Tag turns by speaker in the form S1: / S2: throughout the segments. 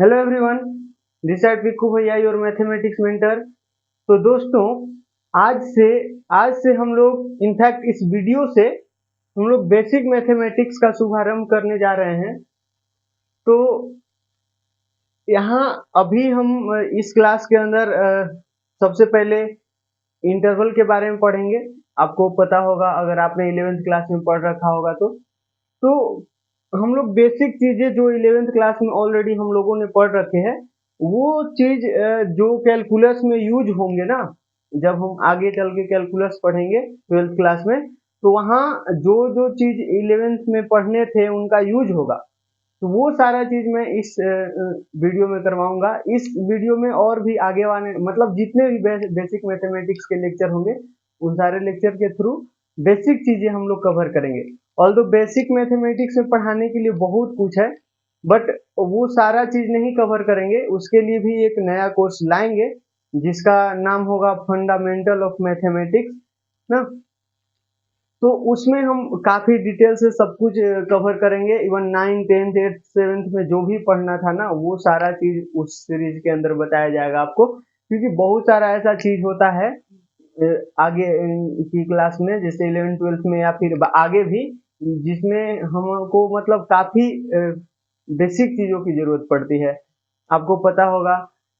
S1: Hello everyone, this side Piku भैया your mathematics mentor. तो दोस्तों, आज से हम लोग इनफैक्ट इस वीडियो से हम लोग बेसिक मैथमेटिक्स का शुभारंभ करने जा रहे हैं। तो यहाँ अभी हम इस क्लास के अंदर सबसे पहले इंटरवल के बारे में पढ़ेंगे। आपको पता होगा, अगर आपने 11th क्लास में पढ़ रखा होगा तो हम लोग बेसिक चीजें जो 11th क्लास में ऑलरेडी हम लोगों ने पढ़ रखे हैं, वो चीज जो कैलकुलस में यूज होंगे ना, जब हम आगे चल के कैलकुलस पढ़ेंगे 12th क्लास में, तो वहाँ जो जो चीज 11th में पढ़ने थे उनका यूज होगा। तो वो सारा चीज मैं इस वीडियो में करवाऊंगा। इस वीडियो में और भी आगे वाले मतलब जितने भी बेसिक मैथमेटिक्स के लेक्चर होंगे, उन सारे लेक्चर के थ्रू बेसिक चीजें हम लोग कवर करेंगे। ऑल्दो बेसिक मैथमेटिक्स में पढ़ाने के लिए बहुत कुछ है, बट वो सारा चीज नहीं कवर करेंगे। उसके लिए भी एक नया कोर्स लाएंगे जिसका नाम होगा फंडामेंटल ऑफ मैथमेटिक्स ना। तो उसमें हम काफी डिटेल से सब कुछ कवर करेंगे। इवन 9, 10th, 8th, 7th में जो भी पढ़ना था ना, वो सारा चीज उस सीरीज के अंदर बताया जाएगा आपको, क्योंकि बहुत सारा ऐसा चीज होता है आगे की क्लास में, जैसे 11th 12th में या फिर आगे भी, जिसमें हमको मतलब काफी बेसिक चीजों की जरूरत पड़ती है। आपको पता होगा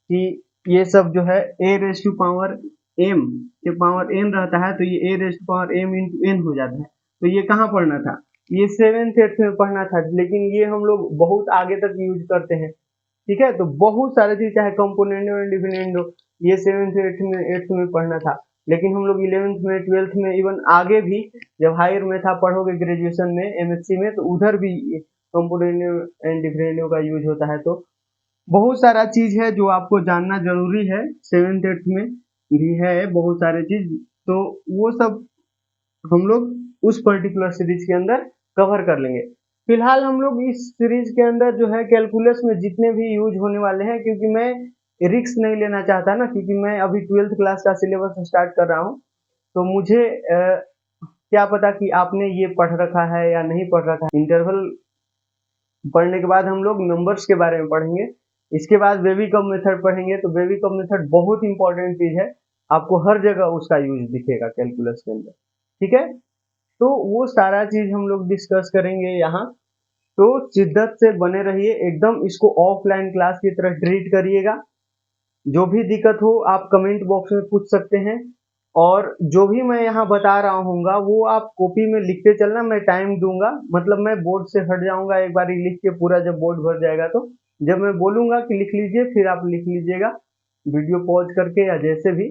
S1: कि ये सब जो है a raise to power M के पावर एन रहता है, तो ये a raise to power M into N हो जाता है। तो ये कहाँ पढ़ना था? ये 7th 8th में पढ़ना था, लेकिन ये हम लोग बहुत आगे तक यूज करते हैं। ठीक है, तो बहुत सारे चीज, चाहे कंपोनेंडो एंड डिविडेंडो, ये 7th 8th में पढ़ना था, लेकिन हम लोग 11th में 12th में, इवन आगे भी जब हायर में था पढ़ोगे ग्रेजुएशन में एमएससी में, तो उधर भी कंपोनेंडो एंड डिविडेंडो का यूज होता है। तो बहुत सारा चीज है जो आपको जानना जरूरी है। 7th 8th में भी है बहुत सारे चीज, तो वो सब हम लोग उस पर्टिकुलर सीरीज के अंदर कवर कर लेंगे। फिलहाल हम लोग इस सीरीज के अंदर जो है कैलकुलस में जितने भी यूज होने वाले हैं, क्योंकि मैं रिस्क नहीं लेना चाहता ना, क्योंकि मैं अभी 12th क्लास का सिलेबस स्टार्ट कर रहा हूँ। तो मुझे क्या पता कि आपने ये पढ़ रखा है या नहीं पढ़ रखा है। इंटरवल पढ़ने के बाद हम लोग नंबर्स के बारे में पढ़ेंगे। इसके बाद बेबी कब मेथड पढ़ेंगे। तो बेबी कब मेथड बहुत इंपॉर्टेंट चीज है, आपको हर जगह उसका यूज दिखेगा कैलकुलस के अंदर। ठीक है, तो वो सारा चीज हम लोग डिस्कस करेंगे यहाँ। तो शिद्दत से बने रहिए, एकदम इसको ऑफलाइन क्लास की तरह ट्रीट करिएगा। जो भी दिक्कत हो आप कमेंट बॉक्स में पूछ सकते हैं, और जो भी मैं यहाँ बता रहा हूँगा वो आप कॉपी में लिखते चलना। मैं टाइम दूंगा, मतलब मैं बोर्ड से हट जाऊंगा एक बार लिख के, पूरा जब बोर्ड भर जाएगा तो जब मैं बोलूंगा कि लिख लीजिए, फिर आप लिख लीजिएगा वीडियो पॉज करके या जैसे भी।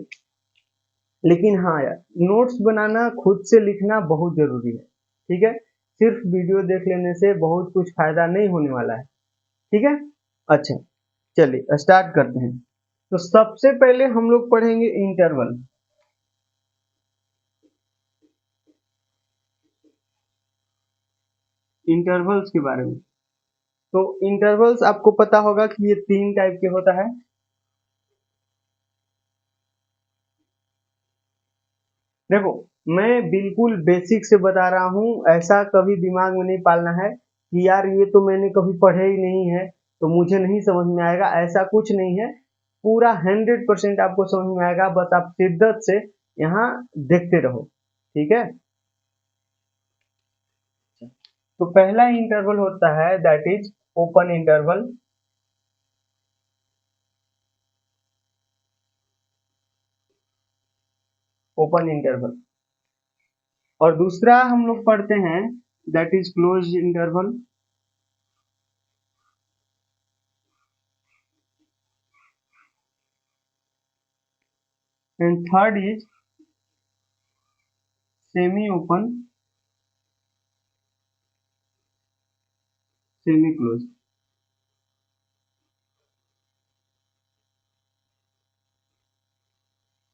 S1: लेकिन हाँ यार, नोट्स बनाना, खुद से लिखना बहुत जरूरी है। ठीक है, सिर्फ वीडियो देख लेने से बहुत कुछ फायदा नहीं होने वाला है। ठीक है, अच्छा चलिए स्टार्ट करते हैं। तो सबसे पहले हम लोग पढ़ेंगे इंटरवल। इंटरवल्स के बारे में। तो इंटरवल्स आपको पता होगा कि ये 3 टाइप के होता है। देखो, मैं बिल्कुल बेसिक से बता रहा हूँ, ऐसा कभी दिमाग में नहीं पालना है कि यार ये तो मैंने कभी पढ़े ही नहीं है तो मुझे नहीं समझ में आएगा। ऐसा कुछ नहीं है, पूरा 100% आपको समझ में आएगा। बस आप शिद्दत से यहाँ देखते रहो। ठीक है, तो पहला इंटरवल होता है that is open interval. Open interval. और दूसरा हम लोग पढ़ते हैं that is close interval. And third is semi open, semi close.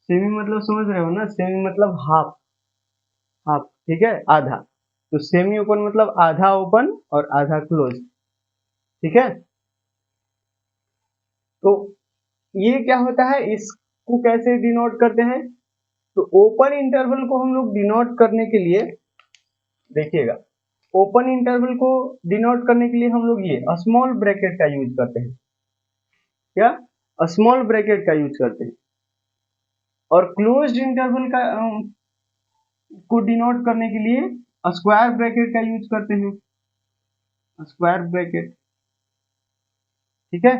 S1: Semi मतलब समझ रहे हो ना, सेमी मतलब हाफ। हाफ, ठीक है, आधा। तो सेमी ओपन मतलब आधा ओपन और आधा क्लोज। ठीक है, तो ये क्या होता है, इसको कैसे डिनोट करते हैं? तो ओपन इंटरवल को हम लोग डिनोट करने के लिए, देखिएगा, ओपन इंटरवल को डिनोट करने के लिए हम लोग ये स्मॉल ब्रैकेट का यूज करते हैं। क्या, स्मॉल ब्रैकेट का यूज करते हैं। और क्लोज्ड इंटरवल का को डिनोट करने के लिए स्क्वायर ब्रैकेट का यूज करते हैं, स्क्वायर ब्रैकेट, ठीक है।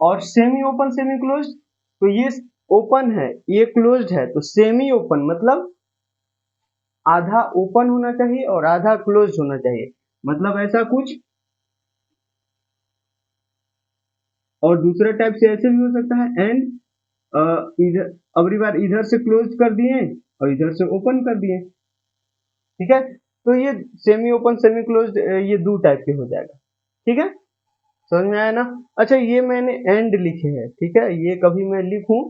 S1: और सेमी ओपन सेमी क्लोज्ड, तो ये ओपन है ये क्लोज्ड है, तो सेमी ओपन मतलब आधा ओपन होना चाहिए और आधा क्लोज्ड होना चाहिए, मतलब ऐसा कुछ। और दूसरे टाइप से ऐसे भी हो सकता है, एंड इधर अगली बार इधर से क्लोज कर दिए और इधर से ओपन कर दिए, ठीक है। तो ये सेमी ओपन सेमी क्लोज्ड ये दो टाइप के हो जाएगा, ठीक है, समझ में आया ना। अच्छा ये मैंने एंड लिखे हैं, ठीक है, ये कभी मैं लिखूं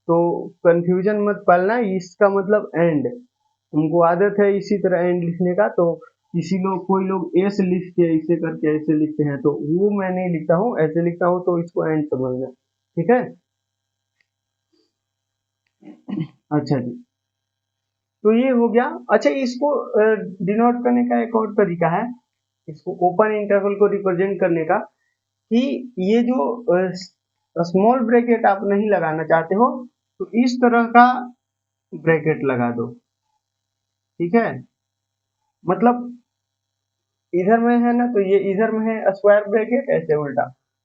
S1: तो कंफ्यूजन मत पालना, इसका मतलब एंड, तुमको आदत है इसी तरह एंड लिखने का, तो किसी लोग कोई लोग एस लिख के ऐसे करके ऐसे लिखते हैं, तो वो मैं नहीं लिखता हूँ, ऐसे लिखता हूँ, तो इसको एंड समझना, ठीक है। अच्छा जी, तो ये हो गया। अच्छा इसको डिनोट करने का एक और तरीका है, इसको ओपन इंटरवल को रिप्रेजेंट करने का, कि ये जो स्मॉल ब्रैकेट आप नहीं लगाना चाहते हो तो इस तरह का ब्रैकेट लगा दो, ठीक है। मतलब इधर में है ना, तो ये इधर में है स्क्वायर ब्रैकेट, ऐसे उल्टा,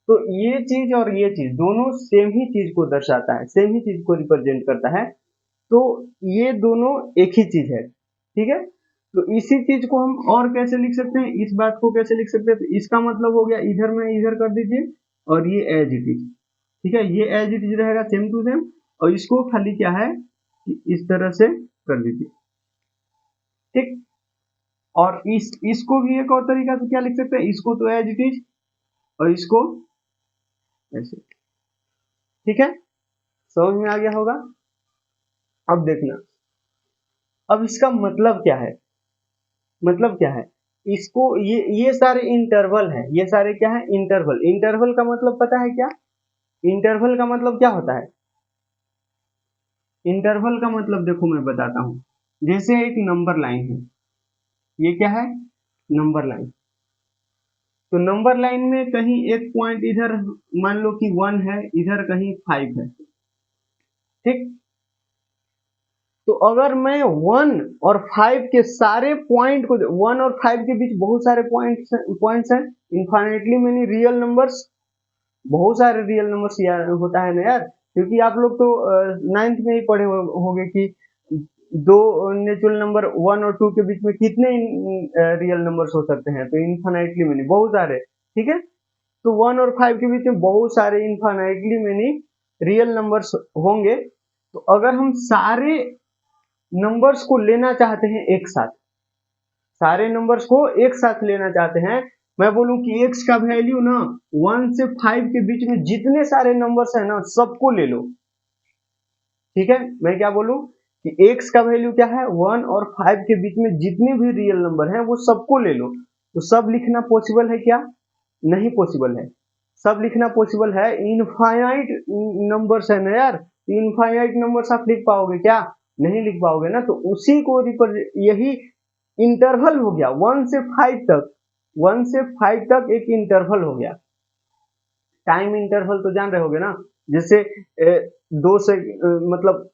S1: तो ये चीज और ये चीज दोनों सेम ही चीज को दर्शाता है, सेम ही चीज को रिप्रेजेंट करता है, तो ये दोनों एक ही चीज है, ठीक है। तो इसी चीज को हम और कैसे लिख सकते हैं, इस बात को कैसे लिख सकते हैं, तो इसका मतलब हो गया इधर में इधर कर दीजिए और ये एज इट इज, ठीक है, ये एज इट इज रहेगा सेम टू सेम, और इसको खाली क्या है कि इस तरह से कर दीजिए, ठीक। और इसको भी एक और तरीका से क्या लिख सकते हैं, इसको तो एज इट इज और इसको ऐसे, ठीक है, समझ में आ गया होगा। अब देखना, अब इसका मतलब क्या है, मतलब क्या है, इसको ये सारे इंटरवल है, ये सारे क्या है इंटरवल, इंटरवल का मतलब पता है क्या, इंटरवल का मतलब क्या होता है, इंटरवल का मतलब देखो मैं बताता हूँ, जैसे एक नंबर लाइन है, ये क्या है नंबर लाइन, तो नंबर लाइन में कहीं एक पॉइंट इधर मान लो कि 1 है, इधर कहीं 5 है, ठीक। तो अगर मैं 1 और 5 के सारे पॉइंट को, 1 और 5 के बीच बहुत सारे पॉइंट्स हैं, इनफाइनाइटली मेनी रियल नंबर्स, बहुत सारे रियल नंबर्स यार होता है ना यार, क्योंकि आप लोग तो नाइन्थ में ही पढ़े होंगे कि दो नेचुरल नंबर 1 और 2 के बीच में कितने रियल नंबर्स हो सकते हैं, तो इनफाइनाइटली मेनी, बहुत सारे, ठीक है। तो 1 और 5 के बीच में बहुत सारे इनफाइनाइटली मेनी रियल नंबर्स होंगे, तो अगर हम सारे नंबर्स को लेना चाहते हैं एक साथ, सारे नंबर्स को एक साथ लेना चाहते हैं, मैं बोलूं कि x का वैल्यू ना 1 से 5 के बीच में जितने सारे नंबर्स हैं ना सबको ले लो, ठीक है। मैं क्या बोलूं कि x का वैल्यू क्या है 1 और 5 के बीच में जितने भी रियल नंबर हैं वो सबको ले लो, तो सब लिखना पॉसिबल है क्या, नहीं पॉसिबल है, सब लिखना पॉसिबल है, इनफाइनाइट नंबर्स है ना यार, इनफाइनाइट नंबर्स आप लिख पाओगे क्या, नहीं लिख पाओगे ना, तो उसी को यही इंटरवल हो गया 1 से 5 तक, 1 से 5 तक एक इंटरवल हो गया, टाइम इंटरवल तो जान रहे होगे ना, जैसे दो से मतलब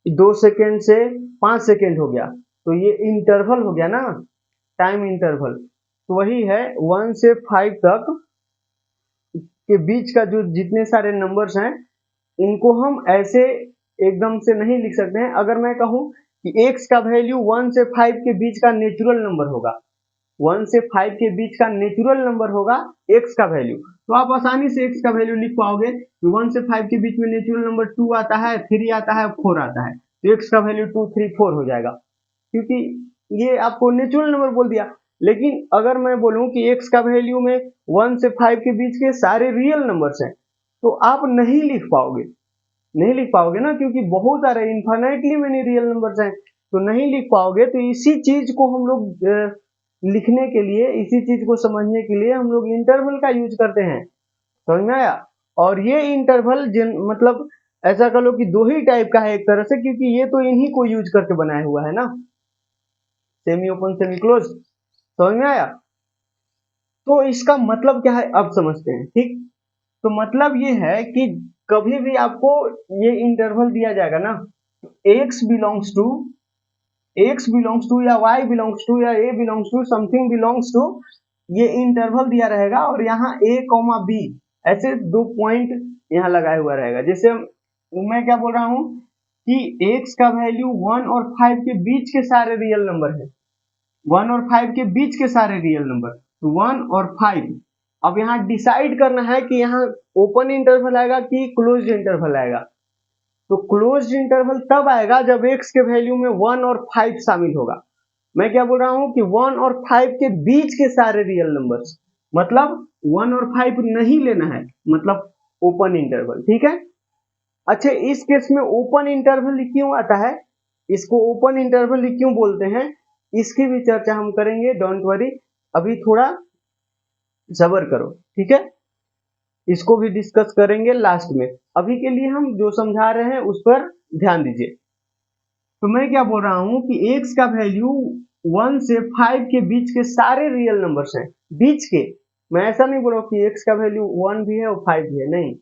S1: 2 सेकेंड से 5 सेकेंड हो गया, तो ये इंटरवल हो गया ना, टाइम इंटरवल, तो वही है 1 से 5 तक के बीच का जो जितने सारे नंबर्स हैं इनको हम ऐसे एकदम से नहीं लिख सकते हैं। अगर मैं कहूं कि x का वैल्यू 1 से 5 के बीच का नेचुरल नंबर होगा, 1 से 5 के बीच का नेचुरल नंबर होगा x का वैल्यू, तो आप आसानी से x का वैल्यू लिख पाओगे कि 1 से 5 के बीच में नेचुरल नंबर 2 आता है, 3 आता है, 4 आता है, तो x का वैल्यू 2 3 4 हो जाएगा, क्योंकि ये आपको नेचुरल नंबर बोल दिया। लेकिन अगर मैं बोलूं कि x का वैल्यू में 1 से 5 के बीच के सारे रियल नंबर्स हैं, तो आप नहीं लिख पाओगे, नहीं लिख पाओगे ना, क्योंकि बहुत सारे इनफाइनाइटली मेनी रियल नंबर्स हैं, तो नहीं लिख पाओगे। तो इसी चीज को हम लोग लिखने के लिए, इसी चीज को समझने के लिए हम लोग इंटरवल का यूज करते हैं, समझ में आया। और ये इंटरवल मतलब ऐसा कर लो कि दो ही टाइप का है एक तरह से, क्योंकि ये तो इन्हीं को यूज करके बनाया हुआ है ना, सेमी ओपन सेमी क्लोज, समझ में आया। तो इसका मतलब क्या है अब समझते हैं, ठीक। तो मतलब ये है कि कभी भी आपको ये इंटरवल दिया जाएगा ना, x बिलोंग्स टू या y बिलोंग्स टू या a belongs to something belongs to, ये इंटरवल दिया रहेगा और यहाँ a, b ऐसे 2 पॉइंट यहाँ लगाया हुआ रहेगा। जैसे मैं क्या बोल रहा हूँ कि x का वैल्यू 1 और 5 के बीच के सारे रियल नंबर है, 1 और 5 के बीच के सारे रियल नंबर, 1 और 5। अब यहाँ डिसाइड करना है कि यहाँ ओपन इंटरवल आएगा कि क्लोज्ड इंटरवल आएगा। तो क्लोज्ड इंटरवल तब आएगा जब x के वैल्यू में 1 और 5 शामिल होगा। मैं क्या बोल रहा हूँ कि 1 और 5 के बीच के सारे रियल नंबर्स, मतलब 1 और 5 नहीं लेना है, मतलब ओपन इंटरवल। ठीक है। अच्छा, इस केस में ओपन इंटरवल क्यों आता है, इसको ओपन इंटरवल क्यों बोलते हैं, इसकी भी चर्चा हम करेंगे, डोंट वरी, अभी थोड़ा सब्र करो। ठीक है, इसको भी डिस्कस करेंगे लास्ट में। अभी के लिए हम जो समझा रहे हैं उस पर ध्यान दीजिए। तो मैं क्या बोल रहा हूं कि x का वैल्यू 1 से 5 के बीच के सारे रियल नंबर्स हैं, बीच के। मैं ऐसा नहीं बोल रहा हूं कि x का वैल्यू 1 भी है और 5 भी है, नहीं,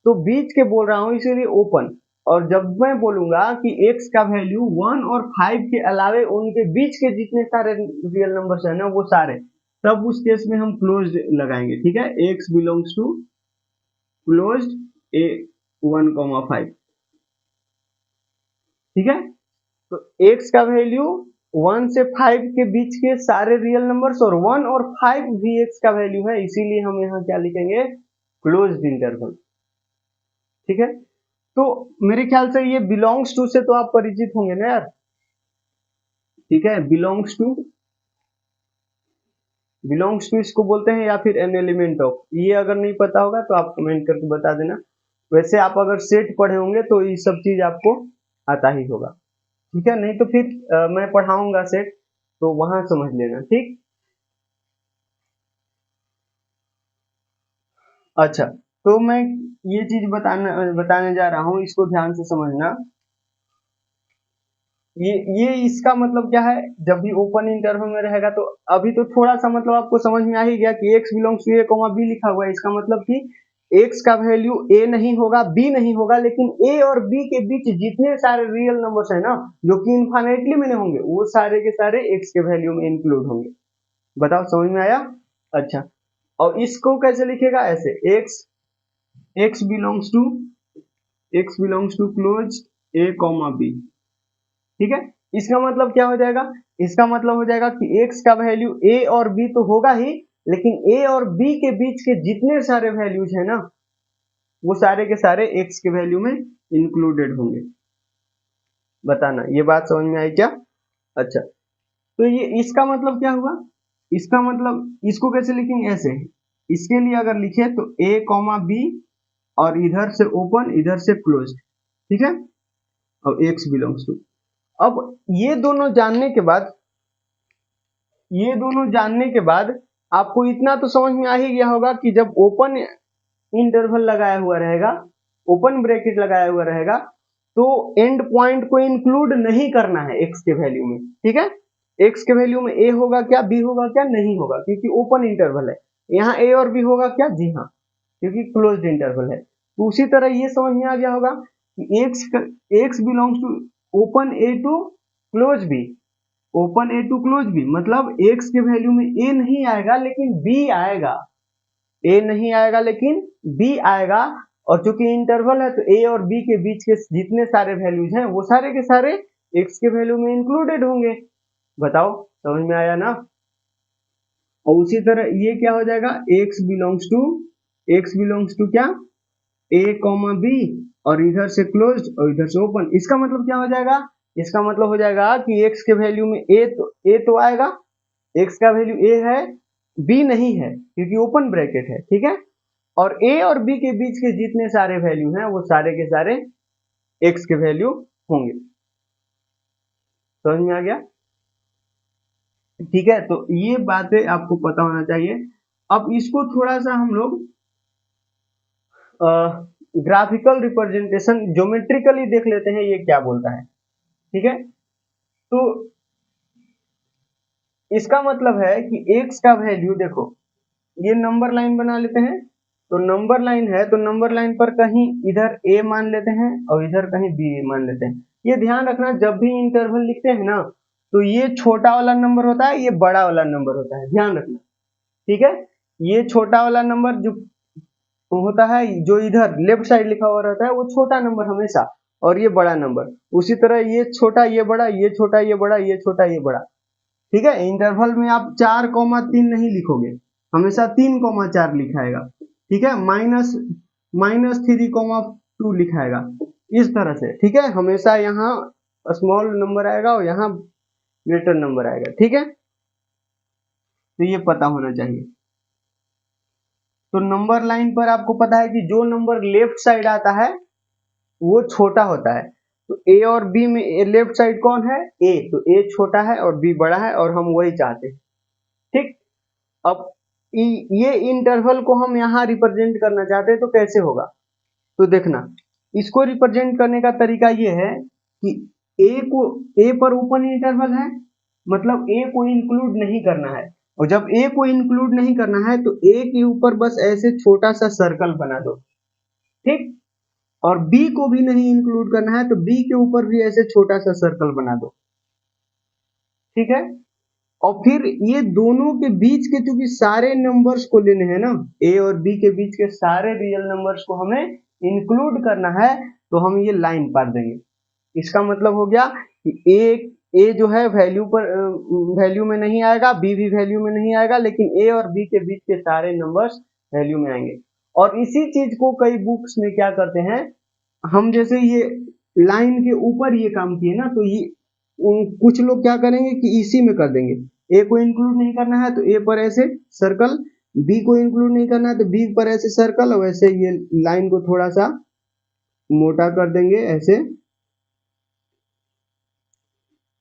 S1: तो बीच के बोल रहा हूं, इसीलिए ओपन। और जब मैं बोलूंगा कि x का वैल्यू 1 और 5 के अलावे उनके बीच के जितने सारे रियल नंबर्स हैं ना वो सारे, तब उस केस में हम क्लोज्ड लगाएंगे। ठीक है, x belongs to closed a 1,5। ठीक है, तो x का वैल्यू 1 से 5 के बीच के सारे रियल नंबर्स और 1 और 5 भी x का वैल्यू है, इसीलिए हम यहाँ क्या लिखेंगे, क्लोज्ड इंटरवल। ठीक है, तो मेरे ख्याल से ये बिलोंग्स टू से तो आप परिचित होंगे ना यार। ठीक है, बिलोंग्स टू इसको बोलते हैं, या फिर एन एलिमेंट ऑफ। ये अगर नहीं पता होगा तो आप कमेंट करके बता देना। वैसे आप अगर सेट पढ़े होंगे तो ये सब चीज आपको आता ही होगा। ठीक है, नहीं तो फिर मैं पढ़ाऊंगा सेट, तो वहां समझ लेना। ठीक, अच्छा, तो मैं ये चीज बताने जा रहा हूँ, इसको ध्यान से समझना। ये इसका मतलब क्या है, जब भी ओपन इंटरवल में रहेगा तो अभी तो थोड़ा सा मतलब आपको समझ में आ ही गया कि x belongs to a, b लिखा हुआ है, इसका मतलब कि x का वैल्यू a नहीं होगा, b नहीं होगा, लेकिन a और b के बीच जितने सारे रियल नंबर्स है ना जो कि इनफाइनाइटली में होंगे, वो सारे के सारे x के वैल्यू में इंक्लूड होंगे। बताओ, समझ में आया? अच्छा, और इसको कैसे लिखेगा, ऐसे x belongs to close a, b। ठीक है, इसका मतलब क्या हो जाएगा, इसका मतलब हो जाएगा कि x का वैल्यू a और b तो होगा ही, लेकिन a और b के बीच के जितने सारे वैल्यूज है ना वो सारे के सारे x के वैल्यू में इंक्लूडेड होंगे। बताना, ये बात समझ में आई क्या? अच्छा, तो ये इसका मतलब क्या हुआ, इसका मतलब इसको कैसे लिखेंगे, ऐसे। इसके लिए अगर लिखे तो a, b और इधर से ओपन इधर से क्लोज। ठीक है, और x बिलोंग्स टू। अब ये दोनों जानने के बाद आपको इतना तो समझ में आ ही गया होगा कि जब ओपन इंटरवल लगाया हुआ रहेगा, ओपन ब्रैकेट लगाया हुआ रहेगा, तो एंड पॉइंट को इंक्लूड नहीं करना है x के वैल्यू में। ठीक है, x के वैल्यू में a होगा क्या, b होगा क्या, नहीं होगा, क्योंकि ओपन इंटरवल है। यहाँ a और b होगा क्या, जी हाँ, क्योंकि क्लोज्ड इंटरवल है। तो उसी तरह ये समझ में आ गया होगा कि x belongs to open a to close b, open A to close B, मतलब x के वैल्यू में a नहीं आएगा लेकिन b आएगा, a नहीं आएगा लेकिन b आएगा। और चूंकि इंटरवल है तो a और b के बीच के जितने सारे वैल्यूज हैं वो सारे के सारे x के वैल्यू में इंक्लूडेड होंगे। बताओ, समझ में आया ना? और उसी तरह ये क्या हो जाएगा, x बिलोंग्स टू क्या, a, b, और इधर से क्लोज और इधर से ओपन। इसका मतलब क्या हो जाएगा, इसका मतलब हो जाएगा कि x के वैल्यू में a तो आएगा, x का वैल्यू a है, b नहीं है क्योंकि ओपन ब्रैकेट है। ठीक है, और a और b के बीच के जितने सारे वैल्यू हैं वो सारे के सारे x के वैल्यू होंगे। समझ में आ गया? ठीक है, तो ये बातें आपको पता होना चाहिए। अब इसको थोड़ा सा हम लोग ग्राफिकल रिप्रेजेंटेशन ज्योमेट्रिकली देख लेते हैं, ये क्या बोलता है। ठीक है, तो इसका मतलब है कि x का वैल्यू, देखो ये नंबर लाइन बना लेते हैं, तो नंबर लाइन है तो नंबर लाइन पर कहीं इधर ए मान लेते हैं और इधर कहीं बी मान लेते हैं। ये ध्यान रखना, जब भी इंटरवल लिखते हैं ना तो ये छोटा वाला नंबर होता है, ये बड़ा वाला नंबर होता है, ध्यान रखना, ठीक है। ये छोटा वाला नंबर जो होता है, जो इधर लेफ्ट साइड लिखा हुआ रहता है, वो छोटा नंबर हमेशा, और ये बड़ा नंबर। उसी तरह ये छोटा ये बड़ा, ये छोटा ये बड़ा, ये छोटा ये बड़ा, ठीक है। इंटरवल में आप 4,3 नहीं लिखोगे, हमेशा 3,4 लिखाएगा, ठीक है। -3,2 लिखाएगा, इस तरह से, ठीक है। हमेशा यहाँ स्मॉल नंबर आएगा और यहाँ ग्रेटर नंबर आएगा, ठीक है। तो ये पता होना चाहिए। तो नंबर लाइन पर आपको पता है कि जो नंबर लेफ्ट साइड आता है वो छोटा होता है। तो ए और बी में लेफ्ट साइड कौन है? ए। तो ए छोटा है और बी बड़ा है, और हम वही चाहते हैं, ठीक। अब ये इंटरवल को हम यहाँ रिप्रेजेंट करना चाहते हैं, तो कैसे होगा? तो देखना, इसको रिप्रेजेंट करने का तरीका ये है कि ए पर ओपन इंटरवल है, मतलब ए को इंक्लूड नहीं करना है, और जब ए को इंक्लूड नहीं करना है तो ए के ऊपर बस ऐसे छोटा सा सर्कल बना दो, ठीक। और बी को भी नहीं इंक्लूड करना है तो बी के ऊपर भी ऐसे छोटा सा सर्कल बना दो, ठीक है। और फिर ये दोनों के बीच के चूंकि सारे नंबर्स को लेने हैं ना, ए और बी के बीच के सारे रियल नंबर्स को हमें इंक्लूड करना है, तो हम ये लाइन पार देंगे। इसका मतलब हो गया कि ए जो है वैल्यू में नहीं आएगा, बी भी वैल्यू में नहीं आएगा, लेकिन ए और बी के बीच के सारे नंबर्स वैल्यू में आएंगे। और इसी चीज को कई बुक्स में क्या करते हैं, हम जैसे ये लाइन के ऊपर ये काम किए ना, तो ये कुछ लोग क्या करेंगे कि इसी में कर देंगे। ए को इंक्लूड नहीं करना है तो ए पर ऐसे सर्कल, बी को इंक्लूड नहीं करना है तो बी पर ऐसे सर्कल, और वैसे ये लाइन को थोड़ा सा मोटा कर देंगे ऐसे।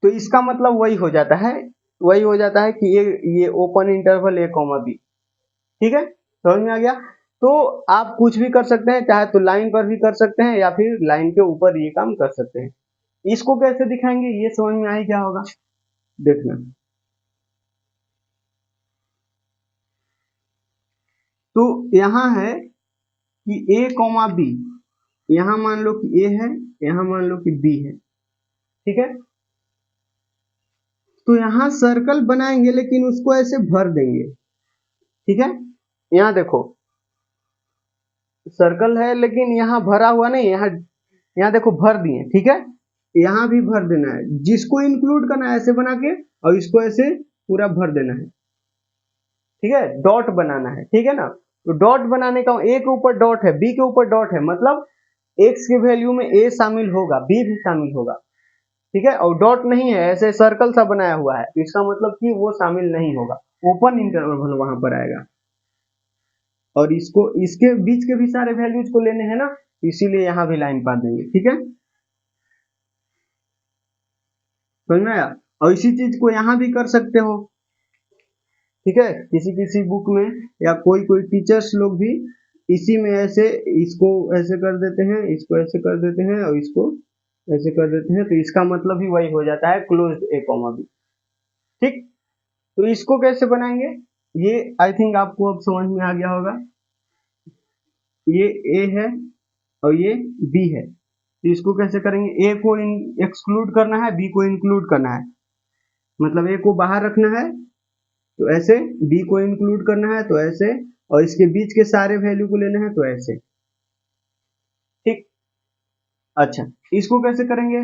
S1: तो इसका मतलब वही हो जाता है कि ये ओपन इंटरवल ए कॉमा बी, ठीक है। समझ में आ गया? तो आप कुछ भी कर सकते हैं, चाहे तो लाइन पर भी कर सकते हैं या फिर लाइन के ऊपर ये काम कर सकते हैं। इसको कैसे दिखाएंगे ये समझ में आ ही क्या होगा, देखना। तो यहाँ है कि ए कॉमा बी, यहाँ मान लो कि ए है, यहाँ मान लो कि बी है, ठीक है। तो यहाँ सर्कल बनाएंगे लेकिन उसको ऐसे भर देंगे, ठीक है। यहाँ देखो सर्कल है लेकिन यहाँ भरा हुआ नहीं, यहाँ देखो भर दिए, ठीक है। यहाँ भी भर देना है, जिसको इंक्लूड करना है ऐसे बना के, और इसको ऐसे पूरा भर देना है, ठीक है। डॉट बनाना है, ठीक है ना। तो डॉट बनाने का, ए के ऊपर डॉट है, बी के ऊपर डॉट है, मतलब एक्स की वैल्यू में ए शामिल होगा, बी भी शामिल होगा, ठीक है। और डॉट नहीं है, ऐसे सर्कल सा बनाया हुआ है, तो इसका मतलब कि वो शामिल नहीं होगा, ओपन इंटरवल वहां पर आएगा। और इसको इसके बीच के भी सारे वैल्यूज को लेने हैं ना, इसीलिए यहाँ भी लाइन पा देंगे, ठीक है। समझ में आया? और इसी चीज को यहाँ भी कर सकते हो, ठीक है। किसी किसी बुक में या कोई कोई टीचर्स लोग भी इसी में ऐसे इसको ऐसे कर देते हैं, इसको ऐसे कर देते हैं, और इसको ऐसे कर देते हैं, तो इसका मतलब ही वही हो जाता है क्लोज्ड ए कॉमा बी, ठीक। तो इसको कैसे बनाएंगे, ये आई थिंक आपको अब समझ में आ गया होगा। ये ए है और ये बी है, तो इसको कैसे करेंगे, ए को एक्सक्लूड करना है, बी को इंक्लूड करना है, मतलब ए को बाहर रखना है तो ऐसे, बी को इंक्लूड करना है तो ऐसे, और इसके बीच के सारे वैल्यू को लेना है तो ऐसे, ठीक। अच्छा, इसको कैसे करेंगे,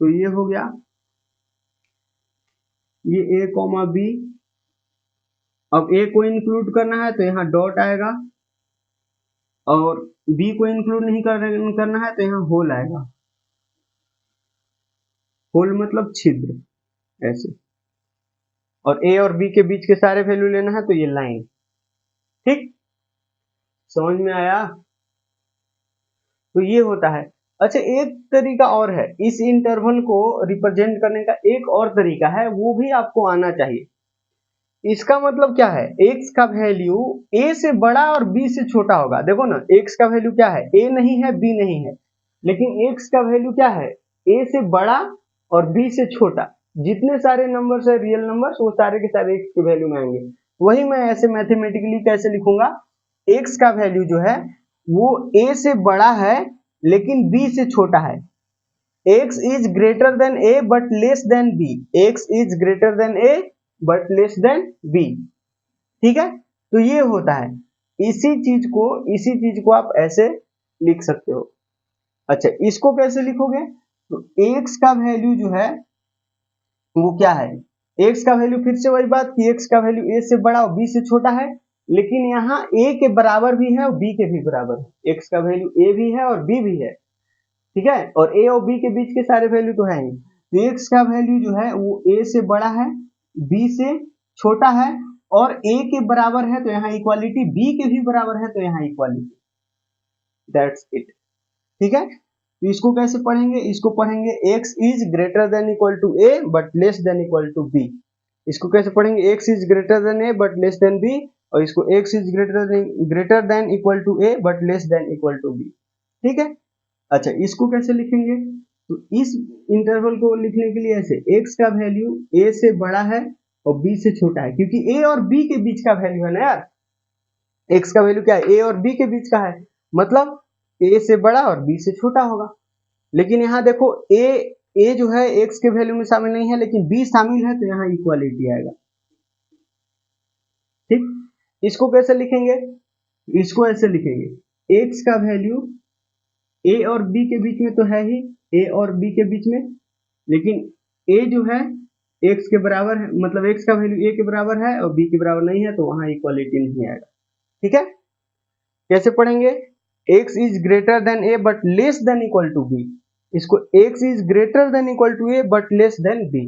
S1: तो ये हो गया, ये ए कॉमा बी। अब ए को इंक्लूड करना है तो यहाँ डॉट आएगा, और बी को इंक्लूड नहीं करना है तो यहाँ होल आएगा, होल मतलब छिद्र, ऐसे। और ए और बी के बीच के सारे वैल्यू लेना है तो ये लाइन, ठीक। समझ में आया? तो ये होता है। अच्छा, एक तरीका और है, इस इंटरवल को रिप्रेजेंट करने का एक और तरीका है, वो भी आपको आना चाहिए। इसका मतलब क्या है, x का वैल्यू a से बड़ा और b से छोटा होगा। देखो ना, x का वैल्यू क्या है, a नहीं है, b नहीं है, लेकिन x का वैल्यू क्या है, a से बड़ा और b से छोटा। जितने सारे नंबर्स है रियल नंबर्स, वो सारे के सारे x के वैल्यू में आएंगे। वही मैं ऐसे मैथमेटिकली कैसे लिखूंगा, x का वैल्यू जो है वो a से बड़ा है लेकिन b से छोटा है। x is greater than a but less than b, x is greater than a but less than b। ठीक है, तो ये होता है। इसी चीज को आप ऐसे लिख सकते हो। अच्छा, इसको कैसे लिखोगे? तो x का वैल्यू जो है वो क्या है? x का वैल्यू, फिर से वही बात कि x का वैल्यू a से बड़ा और b से छोटा है, लेकिन यहाँ a के बराबर भी है और b के भी बराबर है। x का वैल्यू a भी है और b भी है, ठीक है, और a और b के बीच के सारे वैल्यू तो है ही। तो x का वैल्यू जो है वो a से बड़ा है, b से छोटा है और a के बराबर है तो यहाँ इक्वालिटी, b के भी बराबर है तो यहाँ इक्वालिटी। That's it. ठीक है, तो इसको कैसे पढ़ेंगे? इसको पढ़ेंगे x is greater than equal to a but less than equal to b। इसको कैसे पढ़ेंगे? x is greater than a but less than b, और इसको x is greater than equal to a but less than equal to b। ठीक है, अच्छा इसको कैसे लिखेंगे? तो इस इंटरवल को लिखने के लिए ऐसे, x का वैल्यू a से बड़ा है और b से छोटा है, क्योंकि a और b के बीच का वैल्यू है ना यार। x का वैल्यू क्या है? a और b के बीच का है, मतलब a से बड़ा और b से छोटा होगा। लेकिन यहाँ देखो a जो है x के वैल्यू में शामिल नहीं है लेकिन b शामिल है, तो यहाँ इक्वालिटी आएगा। ठीक, इसको कैसे लिखेंगे? इसको ऐसे लिखेंगे, x का वैल्यू a और b के बीच में तो है ही, a और b के बीच में, लेकिन a जो है x के बराबर है, मतलब x का वैल्यू a के बराबर है और b के बराबर नहीं है, तो वहां इक्वालिटी नहीं आएगा। ठीक है, कैसे पढ़ेंगे? x is greater than a but less than equal to b। इसको x is greater than equal to a but less than b।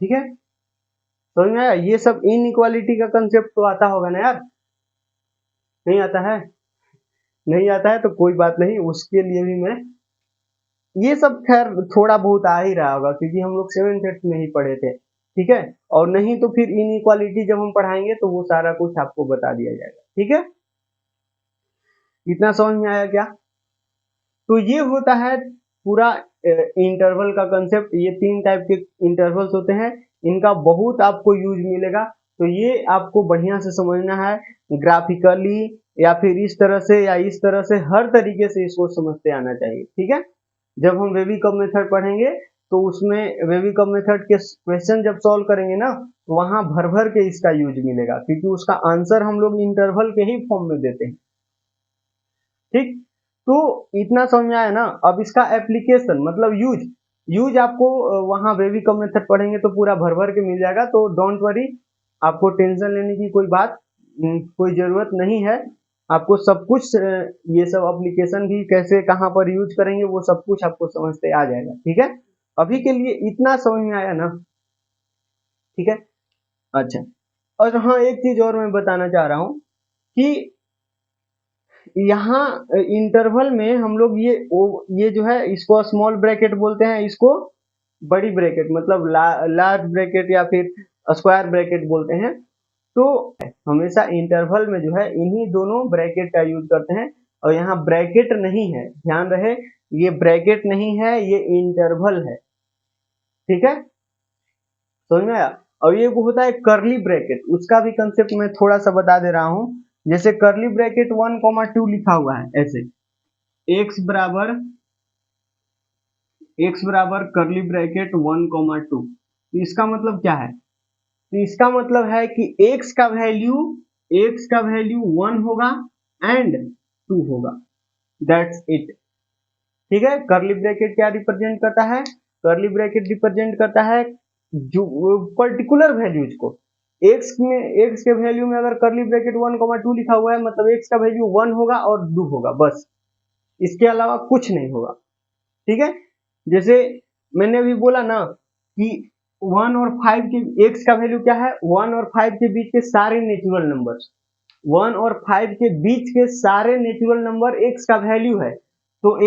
S1: ठीक है, समझ में आया? ये सब इनइक्वालिटी का कंसेप्ट तो आता होगा ना यार? नहीं आता है? नहीं आता है तो कोई बात नहीं, उसके लिए भी मैं, ये सब खैर थोड़ा बहुत आ ही रहा होगा क्योंकि हम लोग 7th में ही पढ़े थे। ठीक है, और नहीं तो फिर इनइक्वालिटी जब हम पढ़ाएंगे तो वो सारा कुछ आपको बता दिया जाएगा। ठीक है, इतना समझ में आया क्या? तो ये होता है पूरा इंटरवल का कंसेप्ट। ये 3 टाइप के इंटरवल्स होते हैं, इनका बहुत आपको यूज मिलेगा, तो ये आपको बढ़िया से समझना है, ग्राफिकली या फिर इस तरह से या इस तरह से, हर तरीके से इसको समझते आना चाहिए। ठीक है, जब हम वेविकम मेथड पढ़ेंगे तो उसमें वेविकम मेथड के क्वेश्चन जब सॉल्व करेंगे ना, तो वहां भर भर के इसका यूज मिलेगा, क्योंकि उसका आंसर हम लोग इंटरवल के ही फॉर्म में देते हैं। ठीक, तो इतना समझ में आया ना? अब इसका एप्लीकेशन मतलब यूज आपको वहां वेविकम मेथड पढ़ेंगे तो पूरा भर भर के मिल जाएगा, तो डोंट वरी, आपको टेंशन लेने की कोई जरूरत नहीं है। आपको सब कुछ ये सब एप्लीकेशन भी कैसे कहां पर यूज करेंगे वो सब कुछ आपको समझते आ जाएगा। ठीक है, अभी के लिए इतना समझ में आया ना? ठीक है, अच्छा, और हाँ एक चीज और मैं बताना चाह रहा हूँ कि यहाँ इंटरवल में हम लोग ये जो है इसको स्मॉल ब्रैकेट बोलते हैं, इसको बड़ी ब्रैकेट मतलब लार्ज ब्रैकेट या फिर स्क्वायर ब्रैकेट बोलते हैं। तो हमेशा इंटरवल में जो है इन्हीं दोनों ब्रैकेट का यूज करते हैं, और यहाँ ब्रैकेट नहीं है, ध्यान रहे, ये ब्रैकेट नहीं है, ये इंटरवल है। ठीक है, समझ में आया? और ये होता है करली ब्रैकेट, उसका भी कंसेप्ट मैं थोड़ा सा बता दे रहा हूँ। जैसे करली ब्रैकेट 1,2 लिखा हुआ है ऐसे, x बराबर करली ब्रैकेट 1,2, तो इसका मतलब क्या है? तो इसका मतलब है कि x का वैल्यू 1 होगा एंड 2 होगा। That's it. ठीक है, करली ब्रैकेट क्या रिप्रेजेंट करता है? करली ब्रैकेट रिप्रेजेंट करता है जो पर्टिकुलर वैल्यूज को। x के वैल्यू में अगर करली ब्रैकेट 1,2 लिखा हुआ है, मतलब x का वैल्यू 1 होगा और 2 होगा, बस, इसके अलावा कुछ नहीं होगा। ठीक है, जैसे मैंने अभी बोला ना कि 1 और 5 के x का वैल्यू क्या है? 1 और 5 के बीच के सारे नेचुरल नंबर्स, 1 और 5 के बीच के सारे नेचुरल नंबर x का वैल्यू है, तो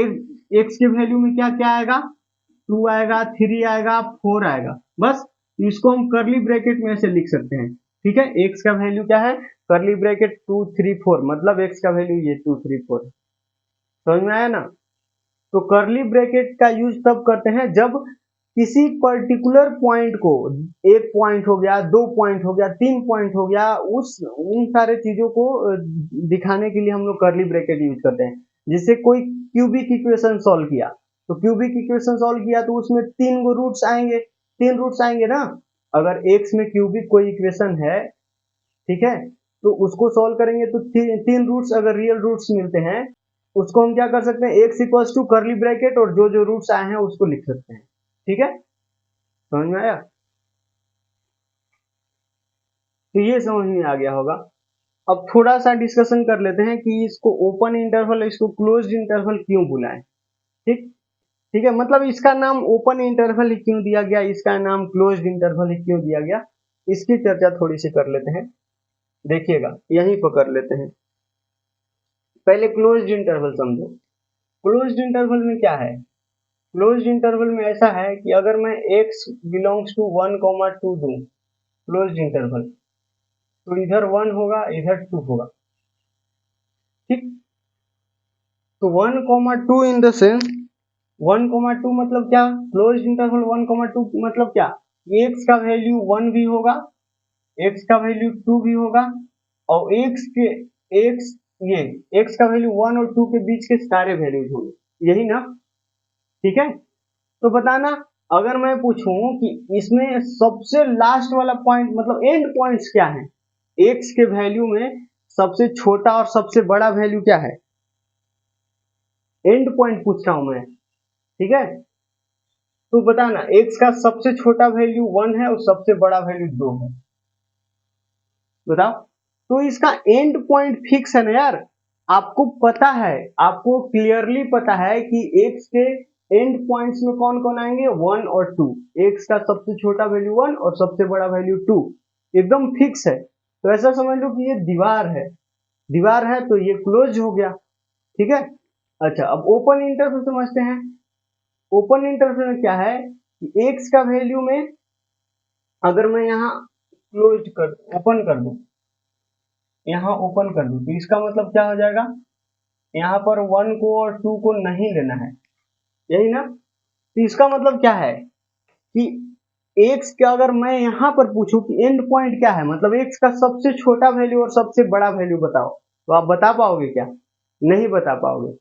S1: x के वैल्यू में क्या क्या आएगा? 2 आएगा, 3 आएगा, 4 आएगा, बस। इसको हम करली ब्रैकेट में ऐसे लिख सकते हैं। ठीक है, x का वैल्यू क्या है? करली ब्रैकेट 2 3 4, मतलब x का वैल्यू ये 2 3 4 है। समझ में आया ना? तो करली ब्रैकेट का यूज तब करते हैं जब किसी पर्टिकुलर पॉइंट को, एक पॉइंट हो गया, 2 पॉइंट हो गया, 3 पॉइंट हो गया, उन सारे चीजों को दिखाने के लिए हम लोग कर्ली ब्रैकेट यूज करते हैं। जिससे कोई क्यूबिक इक्वेशन सॉल्व किया, तो क्यूबिक इक्वेशन सॉल्व किया तो उसमें 3 गो रूट्स आएंगे, 3 रूट्स आएंगे ना। अगर x में क्यूबिक कोई इक्वेशन है, ठीक है, तो उसको सॉल्व करेंगे तो 3 रूट्स अगर रियल रूट्स मिलते हैं, उसको हम क्या कर सकते हैं, x equals to curly bracket और जो जो रूट्स आए हैं उसको लिख सकते हैं। ठीक है, समझ में आया? तो ये समझ में आ गया होगा। अब थोड़ा सा डिस्कशन कर लेते हैं कि इसको ओपन इंटरवल, इसको क्लोज्ड इंटरवल क्यों बुलाएं। ठीक ठीक है, मतलब इसका नाम ओपन इंटरवल ही क्यों दिया गया, इसका नाम क्लोज्ड इंटरवल ही क्यों दिया गया, इसकी चर्चा थोड़ी सी कर लेते हैं। देखिएगा, यहीं पर कर लेते हैं। पहले क्लोज्ड इंटरवल समझो। क्लोज्ड इंटरवल में क्या है? क्लोज्ड इंटरवल में ऐसा है कि अगर मैं x बिलोंग्स टू 1,2 दूं, क्लोज्ड इंटरवल, तो इधर 1 होगा, इधर 2 होगा। ठीक, तो 1,2 इन द सेंस 1,2 मतलब क्या? क्लोज्ड इंटरवल 1,2 मतलब क्या? x का वैल्यू 1 भी होगा, x का वैल्यू 2 भी होगा, और x ये x का वैल्यू 1 और 2 के बीच के सारे वैल्यूज होंगे, यही ना? ठीक है, तो बताना, अगर मैं पूछूं कि इसमें सबसे लास्ट वाला पॉइंट मतलब एंड पॉइंट्स क्या है, x के वैल्यू में सबसे छोटा और सबसे बड़ा वैल्यू क्या है, एंड पॉइंट पूछ रहा हूं मैं। ठीक है, तो बताना x का सबसे छोटा वैल्यू 1 है और सबसे बड़ा वैल्यू 2 है, बताओ। तो इसका एंड पॉइंट फिक्स है ना यार, आपको पता है, आपको क्लियरली पता है कि x के एंड पॉइंट्स में कौन कौन आएंगे, 1 और 2। x का सबसे छोटा वैल्यू 1 और सबसे बड़ा वैल्यू 2, एकदम फिक्स है। तो ऐसा समझ लो कि ये दीवार है, दीवार है तो ये क्लोज हो गया। ठीक है, अच्छा अब ओपन इंटरवल समझते हैं। ओपन इंटरवल में क्या है कि x का वैल्यू में अगर मैं यहाँ क्लोज कर ओपन कर दूं, यहाँ ओपन कर दूं, तो इसका मतलब क्या हो जाएगा, यहाँ पर 1 को और 2 को नहीं लेना है, यही ना? तो इसका मतलब क्या है कि x का अगर मैं यहाँ पर पूछूं कि एंड पॉइंट क्या है, मतलब x का सबसे छोटा वैल्यू और सबसे बड़ा वैल्यू बताओ, तो आप बता पाओगे क्या? नहीं बता पाओगे।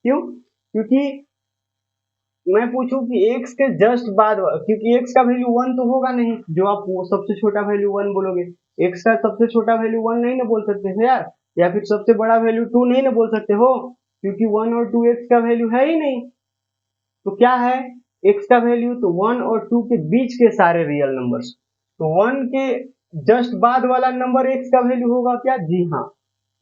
S1: क्यों? क्योंकि मैं पूछूं कि x के जस्ट बाद, क्योंकि x का वैल्यू 1 तो होगा नहीं, जो आप वो सबसे छोटा वैल्यू 1 बोलोगे, x का सबसे छोटा वैल्यू 1 नहीं ना बोल सकते हो यार, या फिर सबसे बड़ा वैल्यू 2 नहीं ना बोल सकते हो, क्योंकि 1 और 2 x का वैल्यू है ही नहीं। तो क्या है x का वैल्यू, तो 1 और 2 के बीच के सारे रियल नंबर्स। तो 1 के जस्ट बाद वाला नंबर x का वैल्यू होगा क्या? जी हाँ,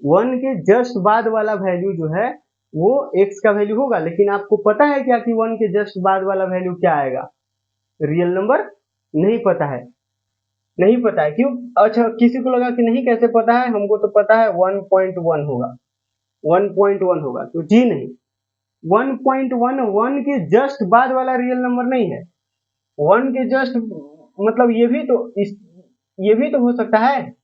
S1: 1 के जस्ट बाद वाला वैल्यू जो है वो x का वैल्यू होगा। लेकिन आपको पता है क्या कि 1 के जस्ट बाद वाला वैल्यू क्या आएगा, रियल नंबर? नहीं पता है, नहीं पता है। क्यों? अच्छा, किसी को लगा कि नहीं कैसे पता है, हमको तो पता है 1.1 होगा, 1.1 होगा, तो जी नहीं, 1.1 1 के जस्ट बाद वाला रियल नंबर नहीं है। 1 के जस्ट मतलब ये भी तो हो सकता है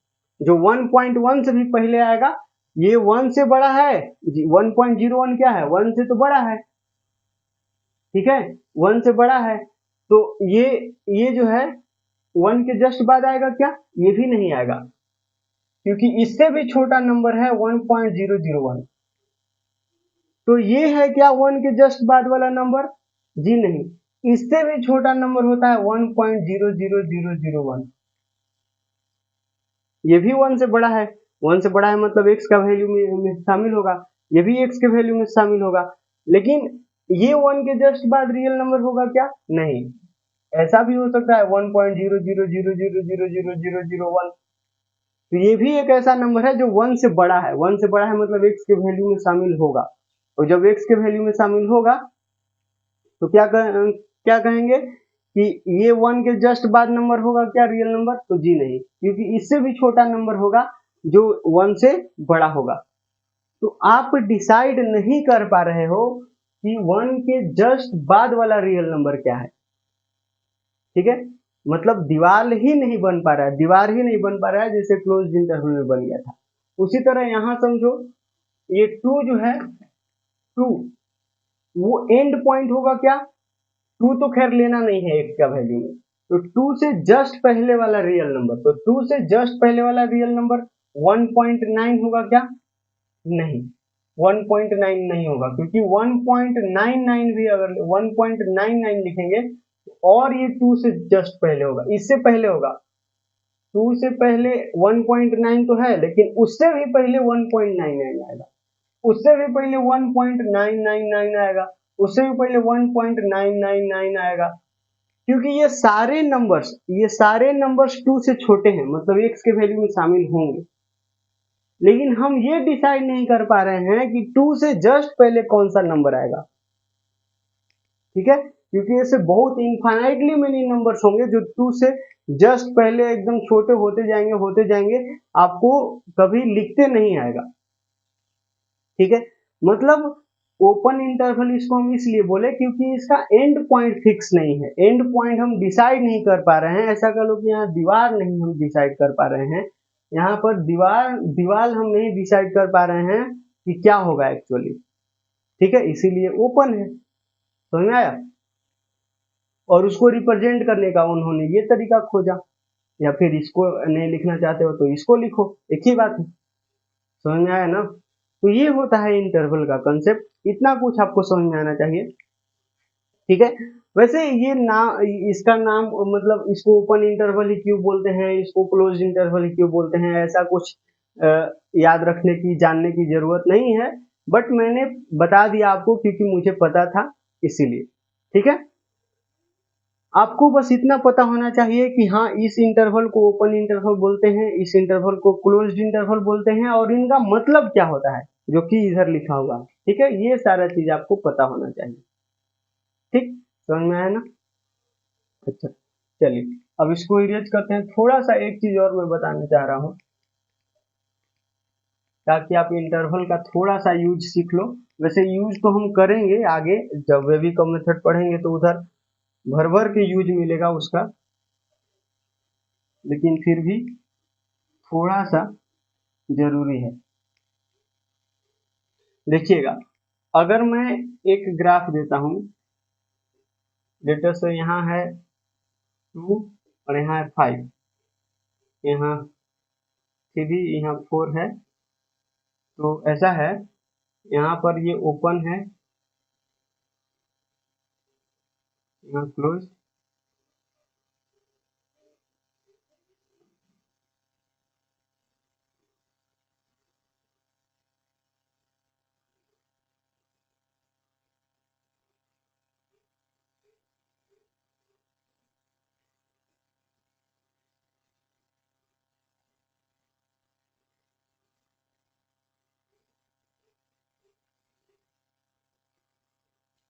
S1: जो 1.1 से भी पहले आएगा, ये 1 से बड़ा है, 1.01 क्या है, 1 से तो बड़ा है। ठीक है, 1 से बड़ा है, तो ये जो है 1 के जस्ट बाद आएगा क्या? ये भी नहीं आएगा, क्योंकि इससे भी छोटा नंबर है 1.001। तो ये है क्या 1 के जस्ट बाद वाला नंबर? जी नहीं, इससे भी छोटा नंबर होता है 1.00001। ये भी 1 से बड़ा है, 1 से बड़ा है मतलब x का वैल्यू में शामिल होगा, ये भी x के वैल्यू में शामिल होगा। लेकिन ये 1 के जस्ट बाद रियल नंबर होगा क्या? नहीं, ऐसा भी हो सकता है 1.000000001। तो ये भी एक ऐसा नंबर है जो 1 से बड़ा है, 1 से बड़ा है मतलब x के वैल्यू में शामिल होगा, और जब x के वैल्यू में शामिल होगा तो क्या कहेंगे कि ये 1 के जस्ट बाद नंबर होगा क्या रियल नंबर? तो जी नहीं, क्योंकि इससे भी छोटा नंबर होगा जो 1 से बड़ा होगा। तो आप डिसाइड नहीं कर पा रहे हो कि 1 के जस्ट बाद वाला रियल नंबर क्या है। ठीक है, मतलब दीवार ही नहीं बन पा रहा है, दीवार ही नहीं बन पा रहा है जैसे क्लोज्ड इंटरवल में बन गया था। उसी तरह यहां समझो, ये 2 जो है, 2 वो एंड पॉइंट होगा क्या? 2 तो खैर लेना नहीं है x का वैल्यू में, तो 2 से जस्ट पहले वाला रियल नंबर, तो 2 से जस्ट पहले वाला रियल नंबर 1.9 होगा क्या? नहीं, 1.9 नहीं होगा, क्योंकि 1.99 भी अगर 1.99 लिखेंगे और ये 2 से जस्ट पहले होगा, इससे पहले होगा। 2 से पहले 1.9 तो है, लेकिन उससे भी पहले 1.99 आएगा, उससे भी पहले 1.999 आएगा, उससे भी पहले 1.999 आएगा, क्योंकि ये सारे नंबर्स 2 से छोटे हैं, मतलब x के वैल्यू में शामिल होंगे। लेकिन हम ये डिसाइड नहीं कर पा रहे हैं कि 2 से जस्ट पहले कौन सा नंबर आएगा, ठीक है, क्योंकि ऐसे बहुत इनफाइनाइटली मेनी नंबर्स होंगे जो 2 से जस्ट पहले एकदम छोटे होते जाएंगे, आपको कभी लिखते नहीं आएगा, ठीक है। मतलब ओपन इंटरवल इसको हम इसलिए बोले क्योंकि इसका एंड पॉइंट फिक्स नहीं है, एंड पॉइंट हम डिसाइड नहीं कर पा रहे हैं। ऐसा कर लो कि यहाँ दीवार नहीं हम डिसाइड कर पा रहे हैं, यहाँ पर दीवार हम नहीं डिसाइड कर पा रहे हैं कि क्या होगा एक्चुअली, ठीक है, इसीलिए ओपन है, समझ में आया। और उसको रिप्रेजेंट करने का उन्होंने ये तरीका खोजा, या फिर इसको नहीं लिखना चाहते हो तो इसको लिखो, एक ही बात है, समझ में आया ना। तो ये होता है इंटरवल का कंसेप्ट, इतना कुछ आपको समझ में आना चाहिए, ठीक है। वैसे ये इसका नाम मतलब इसको ओपन इंटरवल ही क्यों बोलते हैं, इसको क्लोज इंटरवल ही क्यों बोलते हैं, ऐसा कुछ याद रखने की जानने की जरूरत नहीं है, बट मैंने बता दिया आपको क्योंकि मुझे पता था इसीलिए, ठीक है। आपको बस इतना पता होना चाहिए कि हाँ, इस इंटरवल को ओपन इंटरवल बोलते हैं, इस इंटरवल को क्लोज्ड इंटरवल बोलते हैं, और इनका मतलब क्या होता है जो कि इधर लिखा हुआ है, ठीक है। ये सारा चीज आपको पता होना चाहिए, ठीक, समझ में आया ना। अच्छा, चलिए अब इसको इरेज करते हैं। थोड़ा सा एक चीज और मैं बताना चाह रहा हूँ ताकि आप इंटरवल का थोड़ा सा यूज सीख लो। वैसे यूज तो हम करेंगे आगे, जब वेवी का मेथड पढ़ेंगे तो उधर भर भर के यूज मिलेगा उसका, लेकिन फिर भी थोड़ा सा जरूरी है। देखिएगा, अगर मैं एक ग्राफ देता हूं, लेटर से यहाँ है 2 और यहाँ है 5, यहाँ 3, यहाँ 4 है, तो ऐसा है, यहाँ पर ये ओपन है, यहाँ क्लोज,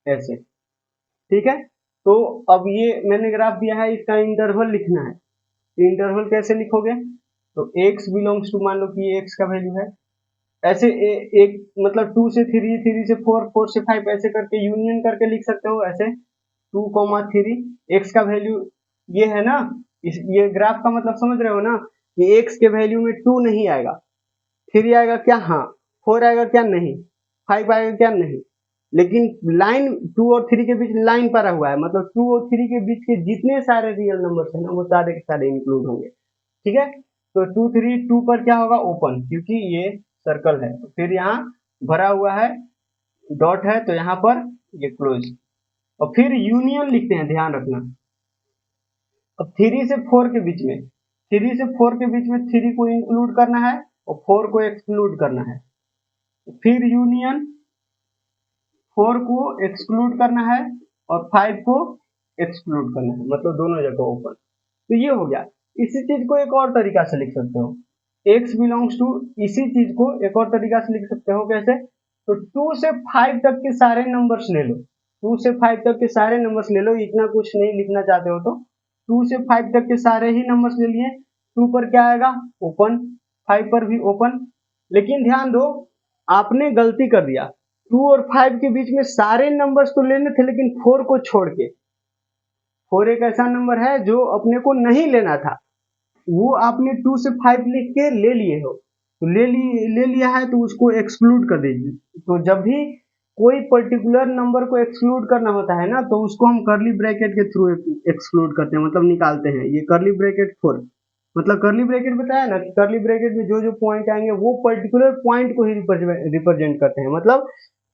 S1: ऐसे, ठीक है। तो अब ये मैंने ग्राफ दिया है, इसका इंटरवल लिखना है, इंटरवल कैसे लिखोगे, तो x बिलोंग्स टू, मान लो कि ये x का वैल्यू है, ऐसे एक मतलब 2 से 3, 3 से 4, 4 से 5 ऐसे करके यूनियन करके लिख सकते हो, ऐसे 2, 3, x का वैल्यू ये है ना, ये ग्राफ का मतलब समझ रहे हो ना, कि x के वैल्यू में 2 नहीं आएगा, 3 आएगा क्या, हाँ, 4 आएगा क्या, नहीं, 5 आएगा क्या, नहीं, लेकिन लाइन 2 और 3 के बीच लाइन पड़ा हुआ है, मतलब 2 और 3 के बीच के जितने सारे रियल नंबर्स है ना वो सारे के सारे इंक्लूड होंगे, ठीक है। तो 2, 3, 2 पर क्या होगा, ओपन, क्योंकि ये सर्कल है, फिर यहाँ भरा हुआ है, डॉट है, तो यहाँ पर ये क्लोज, और फिर यूनियन लिखते हैं, ध्यान रखना। अब 3 से 4 के बीच में, 3 से 4 के बीच में 3 को इंक्लूड करना है और 4 को एक्सक्लूड करना है, फिर यूनियन 4 को एक्सक्लूड करना है और 5 को एक्सक्लूड करना है, मतलब दोनों जगह ओपन। तो ये हो गया। इसी चीज को एक और तरीका से लिख सकते हो, x बिलोंग्स टू, इसी चीज को एक और तरीका से लिख सकते हो, कैसे, तो 2 से 5 तक के सारे नंबर्स ले लो, 2 से 5 तक के सारे नंबर्स ले लो, इतना कुछ नहीं लिखना चाहते हो तो 2 से 5 तक के सारे ही नंबर्स ले लिए, 2 पर क्या आएगा, ओपन, 5 पर भी ओपन, लेकिन ध्यान दो, आपने गलती कर दिया, 2 और 5 के बीच में सारे नंबर्स तो लेने थे, लेकिन 4 को छोड़ के, 4 एक ऐसा नंबर है जो अपने को नहीं लेना था, वो आपने 2 से 5 लिख के ले लिए हो, तो ले लिया है तो उसको एक्सक्लूड कर दीजिए। तो जब भी कोई पर्टिकुलर नंबर को एक्सक्लूड करना होता है ना, तो उसको हम कर्ली ब्रैकेट के थ्रू एक्सक्लूड करते हैं, मतलब निकालते हैं। ये कर्ली ब्रैकेट 4 मतलब कर्ली ब्रैकेट बताया ना कि कर्ली ब्रैकेट में जो जो पॉइंट आएंगे वो पर्टिकुलर पॉइंट को ही रिप्रेजेंट करते हैं। मतलब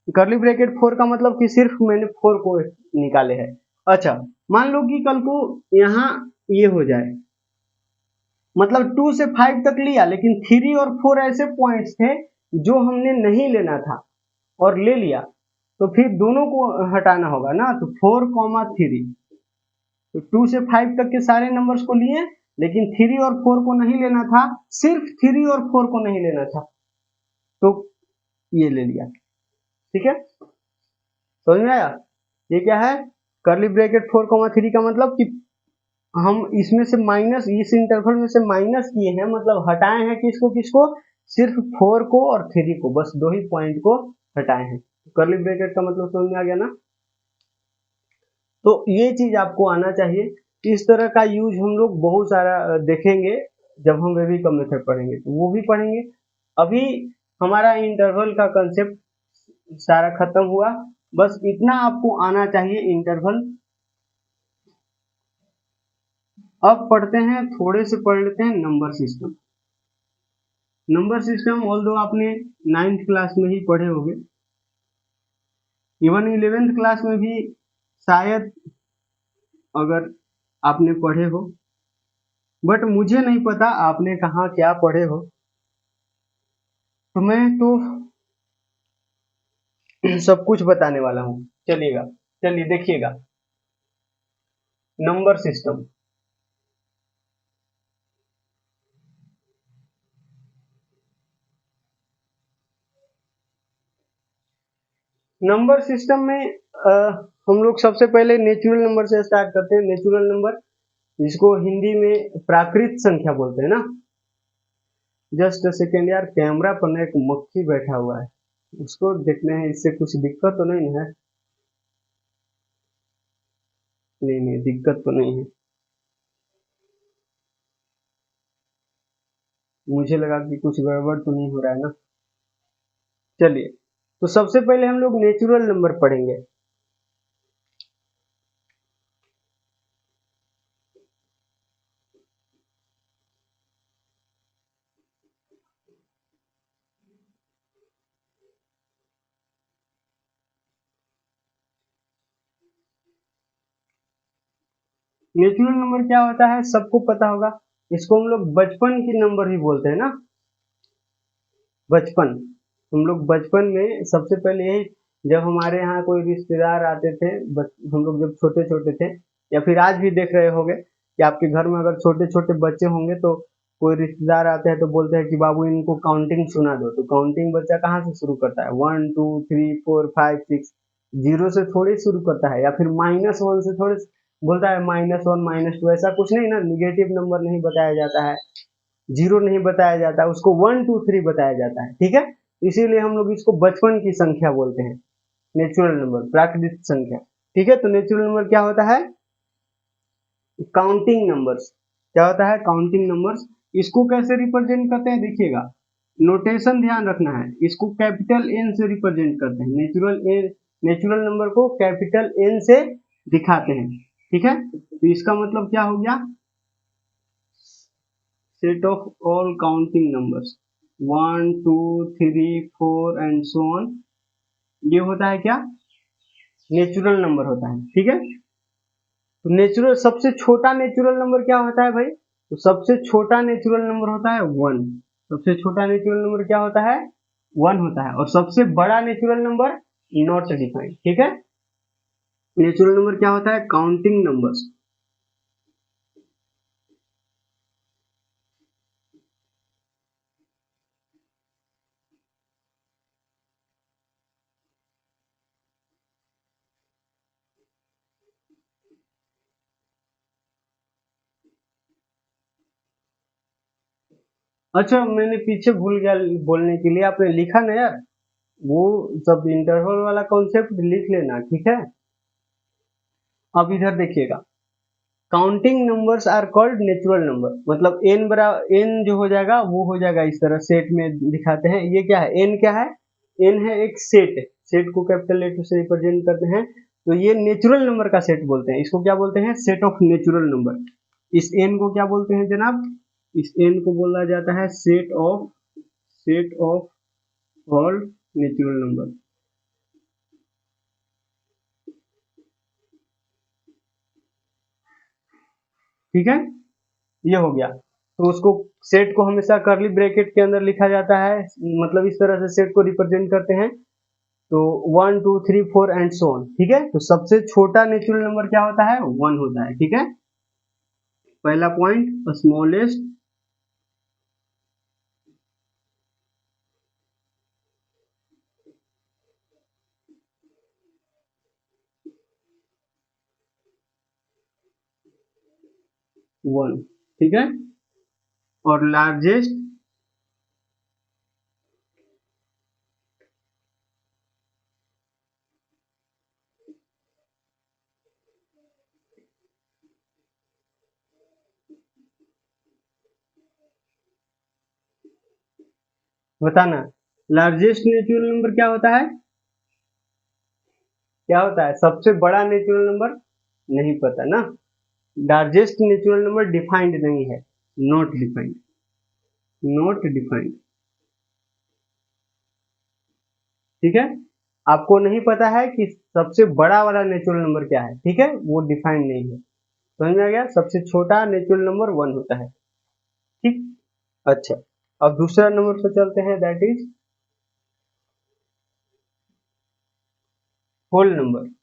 S1: कर्ली ब्रैकेट 4 का मतलब कि सिर्फ मैंने 4 को निकाले हैं। अच्छा, मान लो कि कल को यहाँ ये हो जाए, मतलब 2 से 5 तक लिया, लेकिन 3 और 4 ऐसे पॉइंट्स थे जो हमने नहीं लेना था और ले लिया, तो फिर दोनों को हटाना होगा ना। तो 4,3, तो 2 से 5 तक के सारे नंबर्स को लिए, लेकिन 3 और 4 को नहीं लेना था, सिर्फ 3 और 4 को नहीं लेना था, तो ये ले लिया। ठीक है, समझ में आया? ये क्या है? कर्ली ब्रैकेट 4,3 का मतलब कि हम इसमें से माइनस, इस इंटरवल में से माइनस किए हैं, मतलब हटाए हैं किसको किसको, सिर्फ 4 को और 3 को, बस दो ही पॉइंट को हटाए हैं। कर्ली ब्रैकेट का मतलब समझ में आ गया ना? तो ये चीज आपको आना चाहिए। इस तरह का यूज हम लोग बहुत सारा देखेंगे जब हम वेवी का मेथड पढ़ेंगे, तो वो भी पढ़ेंगे। अभी हमारा इंटरवल का कंसेप्ट सारा खत्म हुआ, बस इतना आपको आना चाहिए इंटरवल। अब पढ़ते हैं, थोड़े से पढ़ लेते हैं number system. Number system although आपने 9th क्लास में ही पढ़े होंगे, इवन 11th क्लास में भी शायद अगर आपने पढ़े हो, बट मुझे नहीं पता आपने कहाँ क्या पढ़े हो। तो मैं तो सब कुछ बताने वाला हूँ। चलिए देखिएगा, नंबर सिस्टम। नंबर सिस्टम में हम लोग सबसे पहले नेचुरल नंबर से स्टार्ट करते हैं। नेचुरल नंबर, जिसको हिंदी में प्राकृत संख्या बोलते हैं ना। जस्ट सेकेंड यार, कैमरा पर ना एक मक्खी बैठा हुआ है, उसको देखना है, इससे कुछ दिक्कत तो नहीं है? नहीं नहीं, दिक्कत तो नहीं है। मुझे लगा कि कुछ गड़बड़ तो नहीं हो रहा है ना। चलिए, तो सबसे पहले हम लोग नेचुरल नंबर पढ़ेंगे। नेचुरल नंबर क्या होता है सबको पता होगा, इसको हम लोग बचपन की नंबर ही बोलते हैं ना। बचपन, हम लोग बचपन में सबसे पहले यही, जब हमारे यहाँ कोई रिश्तेदार आते थे, हम लोग जब छोटे छोटे थे, या फिर आज भी देख रहे होंगे कि आपके घर में अगर छोटे छोटे बच्चे होंगे, तो कोई रिश्तेदार आते हैं तो बोलते हैं कि बाबू इनको काउंटिंग सुना दो। तो काउंटिंग बच्चा कहाँ से शुरू करता है? 1 2 3 4 5 6, जीरो से थोड़ी शुरू करता है, या फिर -1 से थोड़े बोलता है -1 -2, ऐसा कुछ नहीं ना। निगेटिव नंबर नहीं बताया जाता है, जीरो नहीं बताया जाता है, उसको 1 2 3 बताया जाता है। ठीक है, इसीलिए हम लोग इसको बचपन की संख्या बोलते हैं, नेचुरल नंबर, प्राकृतिक संख्या। ठीक है, तो नेचुरल नंबर क्या होता है? Counting numbers. क्या होता है? Counting numbers. इसको कैसे रिप्रेजेंट करते हैं देखिएगा, नोटेशन ध्यान रखना है। इसको कैपिटल एन से रिप्रेजेंट करते हैं, नेचुरल नंबर को कैपिटल एन से दिखाते हैं। ठीक है, तो इसका मतलब क्या हो गया? Set of all counting numbers 1 2 3 4 and so on, ये होता है क्या? नेचुरल नंबर होता है। ठीक है, तो नेचुरल, सबसे छोटा नेचुरल नंबर क्या होता है भाई? तो सबसे छोटा नेचुरल नंबर होता है 1। सबसे छोटा नेचुरल नंबर क्या होता है? 1 होता है। और सबसे बड़ा नेचुरल नंबर नॉट डिफाइंड। ठीक है, नेचुरल नंबर क्या होता है? Counting numbers. अच्छा, मैंने पीछे भूल गया बोलने के लिए, आपने लिखा ना यार, वो सब इंटरवल वाला कॉन्सेप्ट लिख लेना। ठीक है, अब इधर देखिएगा, counting numbers are called natural number. मतलब एन बराबर एन जो हो जाएगा वो हो जाएगा इस तरह, सेट में दिखाते हैं। ये क्या है? एन क्या है? एन है एक सेट, सेट को कैपिटल लेटर से रिप्रेजेंट करते हैं तो ये नेचुरल नंबर का सेट बोलते हैं। इसको क्या बोलते हैं? Set of natural number. इस n को क्या बोलते हैं जनाब? इस n को बोला जाता है set of all natural number. ठीक है, ये हो गया। तो उसको सेट को हमेशा कर्ली ब्रैकेट के अंदर लिखा जाता है, मतलब इस तरह से सेट को रिप्रेजेंट करते हैं। तो 1 2 3 4 एंड सो ऑन। ठीक है, तो सबसे छोटा नेचुरल नंबर क्या होता है? 1 होता है। ठीक है, पहला पॉइंट स्मॉलेस्ट वन। ठीक है, और लार्जेस्ट बताना। लार्जेस्ट नेचुरल नंबर क्या होता है? क्या होता है? सबसे बड़ा नेचुरल नंबर नहीं पता ना। लार्जेस्ट नेचुरल नंबर डिफाइंड नहीं है, नॉट डिफाइंड, नॉट डिफाइंड। ठीक है, आपको नहीं पता है कि सबसे बड़ा वाला नेचुरल नंबर क्या है। ठीक है, वो डिफाइंड नहीं है। समझ में आ गया? सबसे छोटा नेचुरल नंबर 1 होता है। ठीक, अच्छा, अब दूसरा नंबर पे चलते हैं, that is whole number.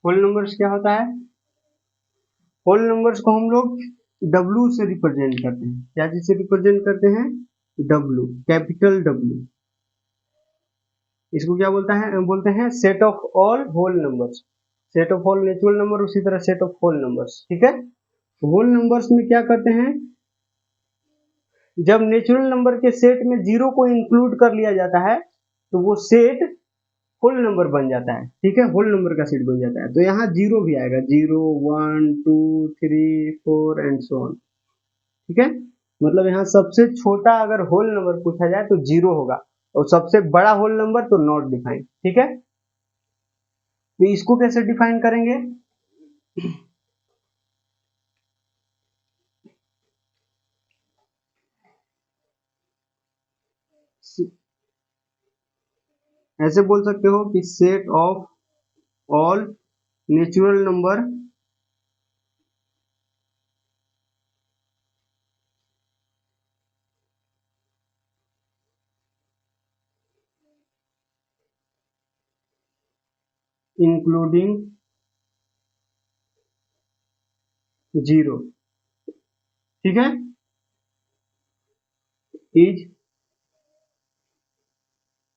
S1: Whole numbers क्या होता है? होल नंबर्स को हम लोग W से रिप्रेजेंट करते हैं। क्या चीज से रिप्रेजेंट करते हैं? W, capital W। इसको क्या बोलते हैं set of all whole numbers. Set of all natural number, उसी तरह सेट ऑफ होल नंबर्स। ठीक है, होल नंबर्स में क्या करते हैं? जब नेचुरल नंबर के सेट में जीरो को इंक्लूड कर लिया जाता है तो वो सेट होल नंबर बन जाता है। ठीक है, होल नंबर का सेट बन जाता है। तो यहाँ जीरो भी आएगा, 0 1 2 3 4 एंड सो ऑन। ठीक है, मतलब यहाँ सबसे छोटा अगर होल नंबर पूछा जाए तो जीरो होगा, और सबसे बड़ा होल नंबर तो नॉट डिफाइंड। ठीक है, तो इसको कैसे डिफाइन करेंगे? ऐसे बोल सकते हो कि set of all natural number including zero. ठीक है, इज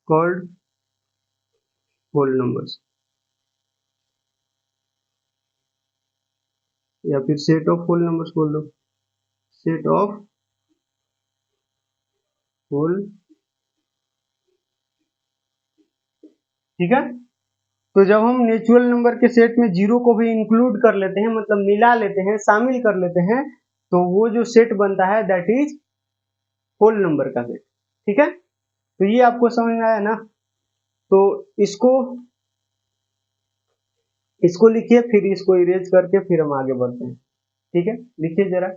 S1: कॉल्ड होल नंबर्स, या फिर सेट ऑफ होल नंबर्स बोल दो, सेट ऑफ होल। ठीक है, तो जब हम नेचुरल नंबर के सेट में जीरो को भी इंक्लूड कर लेते हैं, मतलब मिला लेते हैं, शामिल कर लेते हैं, तो वो जो सेट बनता है दैट इज होल नंबर का सेट। ठीक है, तो ये आपको समझ में आया ना? तो इसको इसको लिखिए, फिर इसको इरेज करके फिर हम आगे बढ़ते हैं। ठीक है, लिखिए जरा।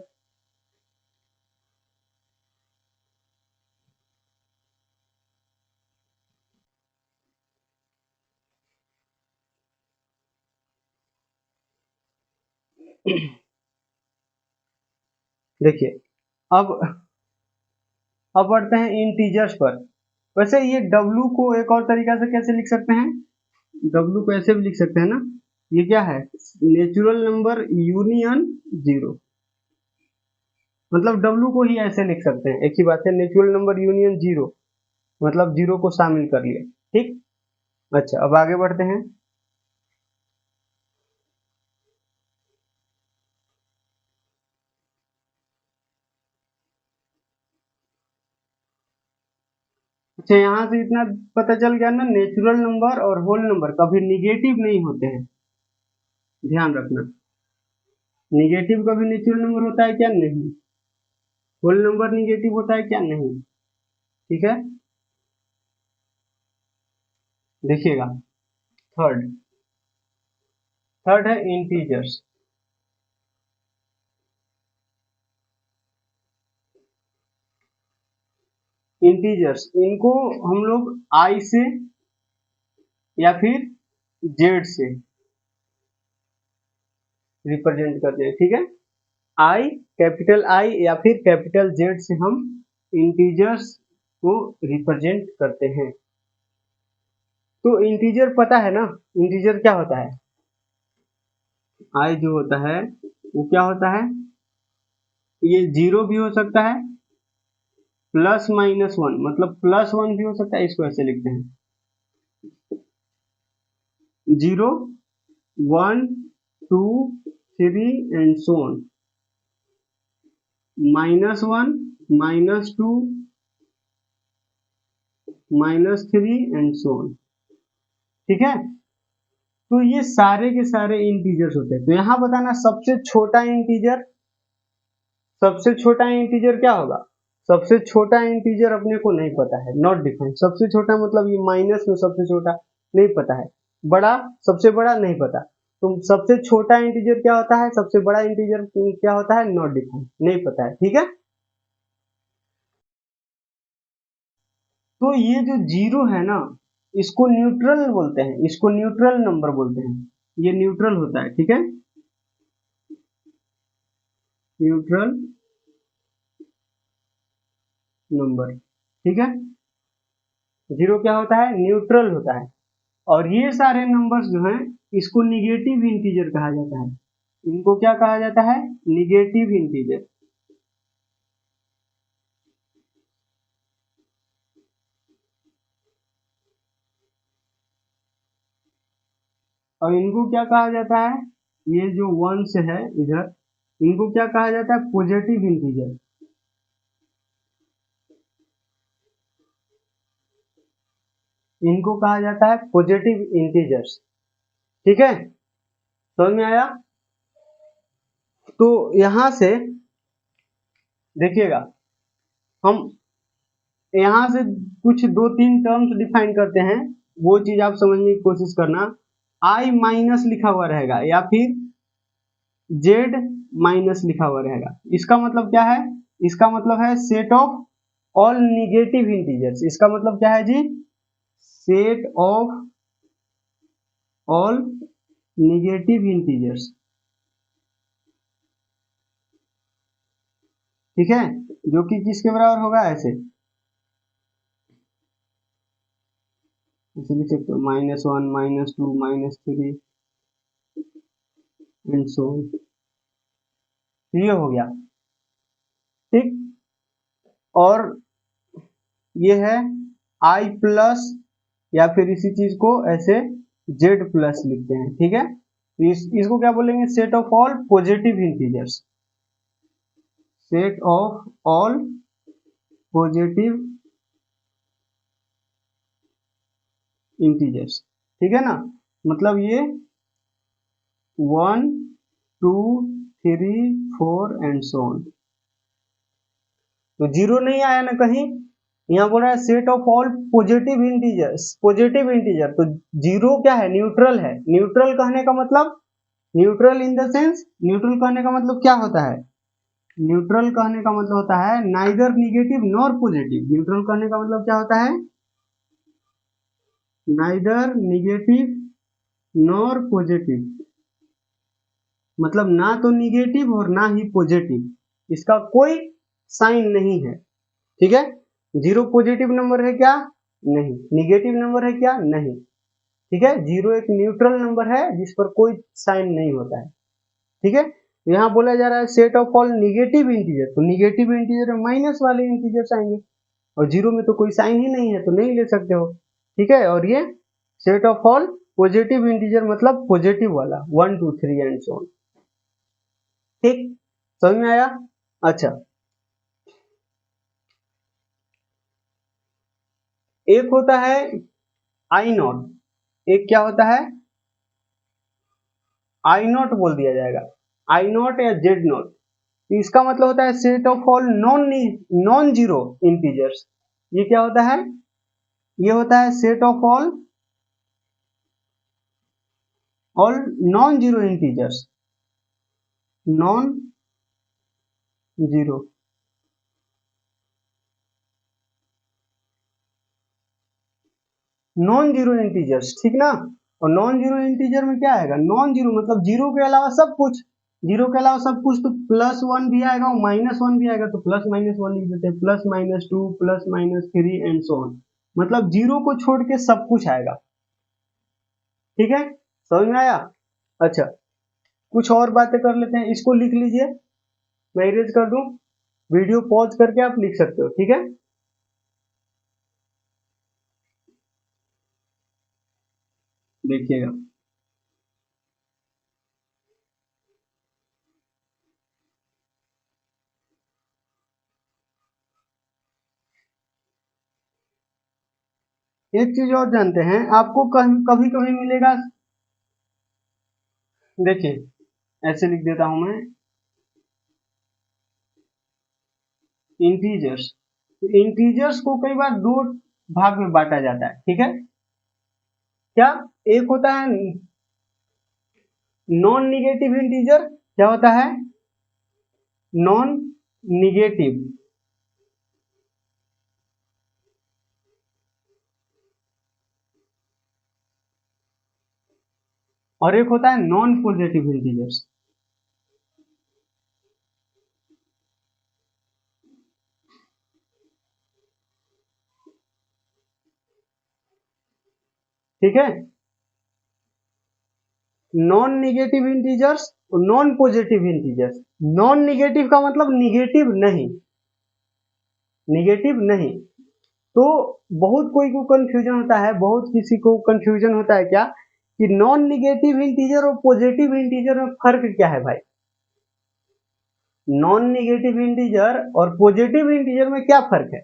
S1: देखिए, अब बढ़ते हैं इंटीजर्स पर। वैसे ये W को एक और तरीका से कैसे लिख सकते हैं? W को ऐसे भी लिख सकते हैं ना, ये क्या है? Natural number union zero. मतलब W को ही ऐसे लिख सकते हैं, एक ही बात है, नेचुरल नंबर यूनियन जीरो, मतलब जीरो को शामिल कर लिया। ठीक, अच्छा, अब आगे बढ़ते हैं। अच्छा, यहाँ से इतना पता चल गया ना, नेचुरल नंबर और होल नंबर कभी निगेटिव नहीं होते हैं, ध्यान रखना। निगेटिव कभी नेचुरल नंबर होता है क्या? नहीं। होल नंबर निगेटिव होता है क्या? नहीं। ठीक है, देखिएगा थर्ड थर्ड है इंटीजर्स। इंटीजर्स इनको हम लोग आई से या फिर जेड से रिप्रेजेंट करते हैं। ठीक है, आई, कैपिटल आई या फिर कैपिटल जेड से हम इंटीजर्स को रिप्रेजेंट करते हैं। तो इंटीजर पता है ना, इंटीजर क्या होता है? आई जो होता है वो क्या होता है? ये जीरो भी हो सकता है, प्लस माइनस वन, मतलब प्लस वन भी हो सकता है। इसको ऐसे लिखते हैं, zero, one, two, three and so on, minus one, minus two, minus three and so on. ठीक है, तो ये सारे के सारे इंटीजर्स होते हैं। तो यहां बताना सबसे छोटा इंटीजर, सबसे छोटा इंटीजर क्या होगा? सबसे छोटा इंटीजर अपने को नहीं पता है, नॉट डिफाइंड। सबसे छोटा मतलब ये माइनस में सबसे छोटा नहीं पता है, बड़ा, सबसे बड़ा नहीं पता। तो सबसे छोटा इंटीजर क्या होता है, सबसे बड़ा इंटीजर क्या होता है, नॉट डिफाइंड, नहीं पता है। ठीक है, तो ये जो जीरो है ना, इसको न्यूट्रल बोलते हैं, इसको न्यूट्रल नंबर बोलते हैं। ये न्यूट्रल होता है। ठीक है, न्यूट्रल नंबर। ठीक है, जीरो क्या होता है, न्यूट्रल होता है। और ये सारे नंबर्स जो हैं इसको निगेटिव इंटीजर कहा जाता है। इनको क्या कहा जाता है, निगेटिव इंटीजर। और इनको क्या कहा जाता है, ये जो वंस है इधर, इनको क्या कहा जाता है, पॉजिटिव इंटीजर। इनको कहा जाता है पॉजिटिव इंटीजर्स। ठीक है, समझ में आया? तो यहां से देखिएगा, हम यहां से कुछ दो तीन टर्म्स डिफाइन करते हैं, वो चीज आप समझने की कोशिश करना। आई माइनस लिखा हुआ रहेगा या फिर जेड माइनस लिखा हुआ रहेगा। इसका मतलब क्या है? इसका मतलब है set of all negative integers. इसका मतलब क्या है जी? Set of all negative integers. ठीक है, जो कि किसके बराबर होगा, ऐसे लिख सकते हो, minus one, minus two, minus three and so on. ये हो गया। ठीक, और ये है आई प्लस, या फिर इसी चीज को ऐसे जेड प्लस लिखते हैं। ठीक है, इसको क्या बोलेंगे, set of all positive integers. Set of all positive integers. ठीक है ना, मतलब ये one, two, three, four and so on. तो जीरो नहीं आया ना कहीं, यहाँ बोल रहा है set of all positive integers, positive integer. तो जीरो क्या है, न्यूट्रल है। न्यूट्रल कहने का मतलब, neutral in the sense, neutral कहने का मतलब क्या होता है, न्यूट्रल कहने का मतलब होता है neither negative nor positive. Neutral कहने का मतलब क्या होता है, नाइदर निगेटिव नॉर पॉजिटिव, मतलब ना तो निगेटिव और ना ही पॉजिटिव, इसका कोई साइन नहीं है। ठीक है, जीरो पॉजिटिव नंबर है क्या, नहीं। निगेटिव नंबर है क्या, नहीं। ठीक है, जीरो एक न्यूट्रल नंबर है जिस पर कोई साइन नहीं होता है। ठीक है, यहाँ बोला जा रहा है set of all negative integer. तो निगेटिव इंटीजर में माइनस वाले इंटीजर्स आएंगे, और जीरो में तो कोई साइन ही नहीं है, तो नहीं ले सकते हो। ठीक है, और ये set of all positive integer मतलब पॉजिटिव वाला, one, two, three and so on. ठीक, समझ में आया? अच्छा, एक होता है आई नॉट, एक क्या होता है, आई नॉट बोल दिया जाएगा, आई नॉट या जेड नॉट। इसका मतलब होता है set of all non zero integers. ये क्या होता है? ये होता है set of all non zero integers, non zero. Non zero integers, ठीक ना। और नॉन जीरो इंटीजर में क्या आएगा? नॉन जीरो मतलब जीरो के अलावा सब कुछ, जीरो के अलावा सब कुछ। तो प्लस वन भी आएगा और माइनस वन भी आएगा, तो प्लस माइनस वन लिख देते हैं, plus minus two, plus minus three and so on. मतलब जीरो को छोड़ के सब कुछ आएगा। ठीक है, समझ में आया? अच्छा, कुछ और बातें कर लेते हैं। इसको लिख लीजिए, मैं इरेज कर दूं, वीडियो पॉज करके आप लिख सकते हो। ठीक है, देखिएगा। एक चीज और जानते हैं, आपको कभी कभी मिलेगा, देखिए ऐसे लिख देता हूं मैं, इंटीजर्स। तो इंटीजर्स को कई बार दो भाग में बांटा जाता है। ठीक है, क्या? एक होता है नॉन निगेटिव इंटीजर। क्या होता है? Non negative. और एक होता है नॉन पॉजिटिव इंटीजर्स। ठीक है, नॉन निगेटिव इंटीजर्स और non positive integers. Non negative का मतलब निगेटिव नहीं, निगेटिव नहीं। तो बहुत कोई को कंफ्यूजन होता है, बहुत किसी को कंफ्यूजन होता है क्या, कि नॉन निगेटिव इंटीजर और पॉजिटिव इंटीजर में फर्क क्या है भाई? नॉन निगेटिव इंटीजर और पॉजिटिव इंटीजर में क्या फर्क है?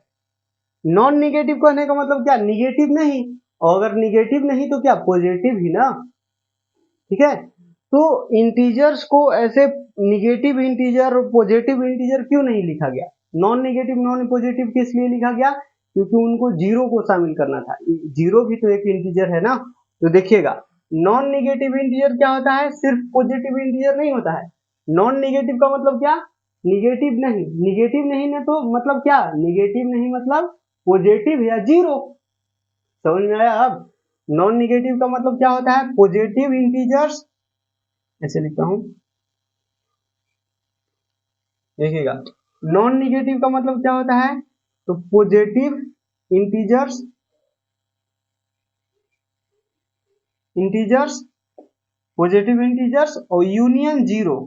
S1: नॉन निगेटिव कहने का मतलब क्या? निगेटिव नहीं, और अगर निगेटिव नहीं तो क्या? पॉजिटिव ही ना। ठीक है, तो इंटीजर्स को ऐसे निगेटिव इंटीजर और पॉजिटिव इंटीजर क्यों नहीं लिखा गया? नॉन निगेटिव नॉन पॉजिटिव किस लिए लिखा गया? क्योंकि उनको जीरो को शामिल करना था। जीरो भी तो एक इंटीजर है ना। तो देखिएगा, नॉन निगेटिव इंटीजर क्या होता है? सिर्फ पॉजिटिव इंटीजर नहीं होता है। नॉन निगेटिव का मतलब क्या? निगेटिव नहीं। निगेटिव नहीं ना, तो मतलब क्या? निगेटिव नहीं मतलब पॉजिटिव या जीरो। समझ में आया अब? नॉन निगेटिव का मतलब क्या होता है? पॉजिटिव इंटीजर्स, ऐसे लिखता हूं, देखिएगा। नॉन निगेटिव का मतलब क्या होता है? तो positive integers, integers, positive integers और यूनियन जीरो।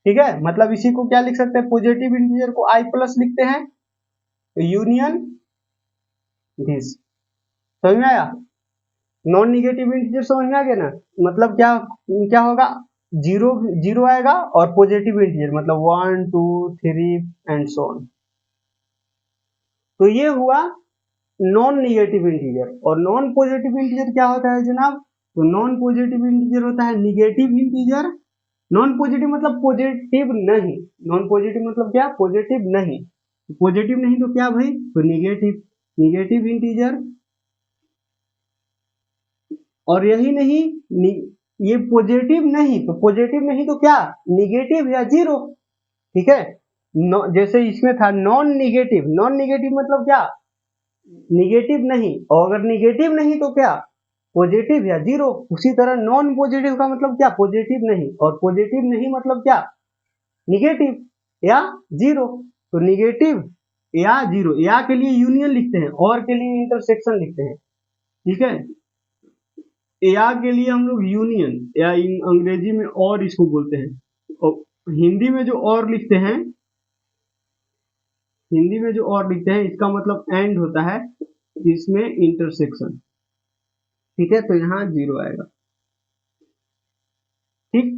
S1: ठीक है, मतलब इसी को क्या लिख सकते हैं? पॉजिटिव इंटीजर को आई प्लस लिखते हैं, तो यूनियन दिस। समझ में आया? नॉन निगेटिव इंटीजर समझ में आ गया ना? मतलब क्या, क्या होगा? जीरो, जीरो आएगा, और पॉजिटिव इंटीजर मतलब one two three and so on. तो ये हुआ नॉन निगेटिव इंटीजर। और नॉन पॉजिटिव इंटीजर क्या होता है जनाब? तो नॉन पॉजिटिव इंटीजर होता है निगेटिव इंटीजर। नॉन पॉजिटिव मतलब पॉजिटिव नहीं, नॉन पॉजिटिव मतलब क्या? पॉजिटिव नहीं। पॉजिटिव नहीं तो क्या भाई? तो निगेटिव, निगेटिव इंटीजर। और यही नहीं, ये पॉजिटिव नहीं, तो पॉजिटिव नहीं तो क्या? निगेटिव या जीरो। ठीक है, जैसे इसमें था नॉन निगेटिव। नॉन निगेटिव मतलब क्या? निगेटिव नहीं, और अगर निगेटिव नहीं तो क्या? पॉजिटिव या जीरो। उसी तरह नॉन पॉजिटिव का मतलब क्या? पॉजिटिव नहीं, और पॉजिटिव नहीं मतलब क्या? निगेटिव या जीरो। तो निगेटिव या जीरो, या के लिए यूनियन लिखते हैं, और के लिए इंटरसेक्शन लिखते हैं। ठीक है, या के लिए हम लोग यूनियन, या अंग्रेजी में और इसको बोलते हैं। और हिंदी में जो और लिखते हैं, हिंदी में जो और लिखते हैं इसका मतलब एंड होता है, इसमें इंटरसेक्शन। ठीक है, तो यहाँ जीरो आएगा। ठीक,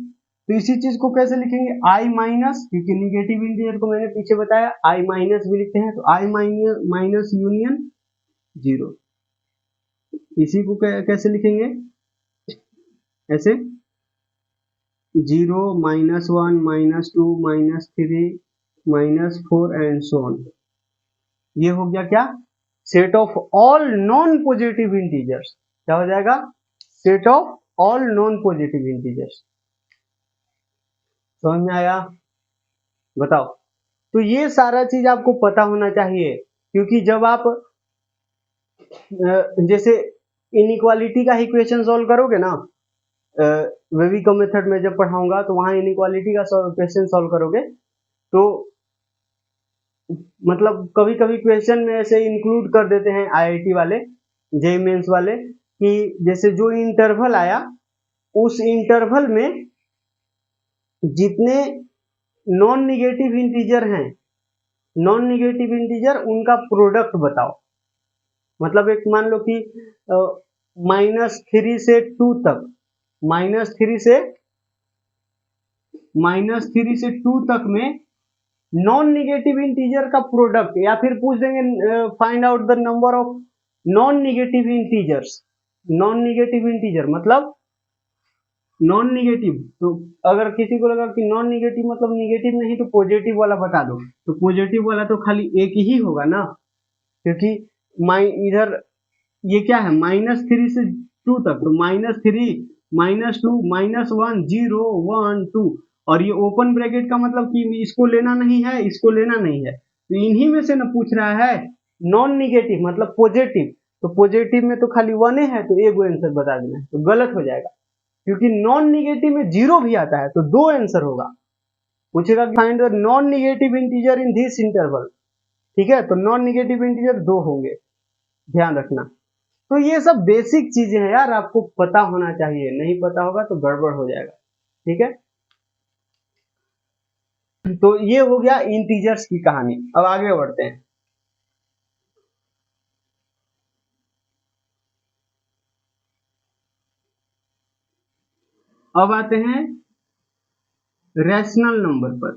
S1: तो इसी चीज को कैसे लिखेंगे? आई माइनस, क्योंकि निगेटिव इंटीजर को मैंने पीछे बताया आई माइनस भी लिखते हैं, तो आई माइनस माइनस यूनियन जीरो। इसी को कैसे लिखेंगे? ऐसे, 0 -1 -2 -3 -4 एंड सो ऑन। ये हो गया क्या, set of all non positive integers. क्या हो जाएगा, set of all non positive integers. समझ में आया, बताओ। तो ये सारा चीज आपको पता होना चाहिए, क्योंकि जब आप जैसे इनइक्वालिटी का इक्वेशन सॉल्व करोगे ना, वेविक मेथड में जब पढ़ाऊंगा तो वहां इनइक्वालिटी का क्वेश्चन सॉल्व करोगे तो मतलब कभी कभी क्वेश्चन में ऐसे इंक्लूड कर देते हैं आईआईटी वाले, जेईई मेंस वाले, कि जैसे जो इंटरवल आया उस इंटरवल में जितने नॉन निगेटिव इंटीजर हैं, नॉन निगेटिव इंटीजर उनका प्रोडक्ट बताओ। मतलब एक मान लो कि -3 से 2 तक, -3 से 2 तक में नॉन निगेटिव इंटीजर का प्रोडक्ट, या फिर पूछ देंगे find out the number of non negative integers. Non negative integer मतलब नॉन निगेटिव, तो अगर किसी को लगा कि नॉन निगेटिव मतलब निगेटिव नहीं तो पॉजिटिव वाला बता दो, तो पॉजिटिव वाला तो खाली एक ही होगा ना, क्योंकि इधर ये क्या है -3 से 2 तक, तो -3 -2 -1 0 1 2, और ये ओपन ब्रैकेट का मतलब कि इसको लेना नहीं है, इसको लेना नहीं है, तो इन्हीं में से ना पूछ रहा है। नॉन निगेटिव मतलब पॉजिटिव, तो पॉजिटिव में तो खाली 1 है, तो एक आंसर बता देना है, तो गलत हो जाएगा, क्योंकि नॉन निगेटिव में 0 भी आता है, तो 2 आंसर होगा। पूछेगा find the non negative integer in this interval, ठीक है, तो नॉन निगेटिव इंटीजर 2 होंगे, ध्यान रखना। तो ये सब बेसिक चीजें हैं यार, आपको पता होना चाहिए, नहीं पता होगा तो गड़बड़ हो जाएगा, ठीक है। तो ये हो गया इंटीजर्स की कहानी। अब आगे बढ़ते हैं। अब आते हैं रैशनल नंबर पर।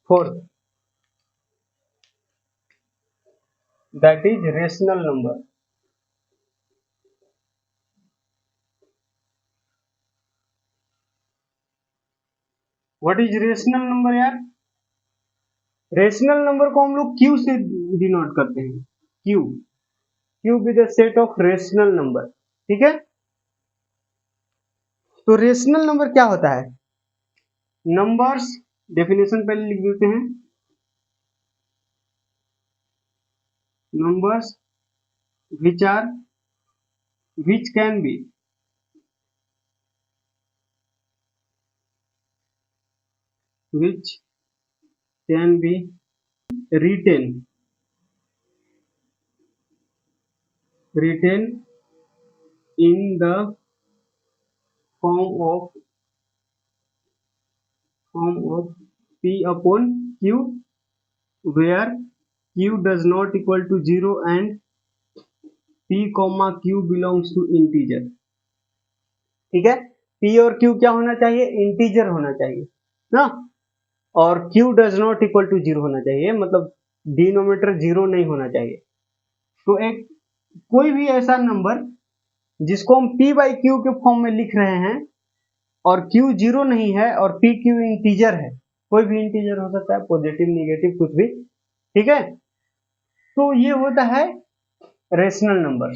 S1: Fourth, that is rational number. What is rational number यार? रेशनल नंबर को हम लोग क्यू से डिनोट करते हैं, Q, Q with the set of rational number, ठीक है। तो रेशनल नंबर क्या होता है? नंबर्स, डेफिनेशन पहले लिख देते हैं। Numbers which are which can be which can be written in the form of p upon q, where q does not equal to 0 and p comma q belongs to integer, ठीक है। p और q क्या होना चाहिए? Integer होना चाहिए ना, और q does not equal to 0 होना चाहिए, मतलब डिनोमिनेटर 0 नहीं होना चाहिए। तो एक कोई भी ऐसा नंबर जिसको हम p बाई क्यू के फॉर्म में लिख रहे हैं और q 0 नहीं है और p q इंटीजर है, कोई भी इंटीजर हो सकता है, पॉजिटिव नेगेटिव कुछ भी, ठीक है। तो ये होता है rational number,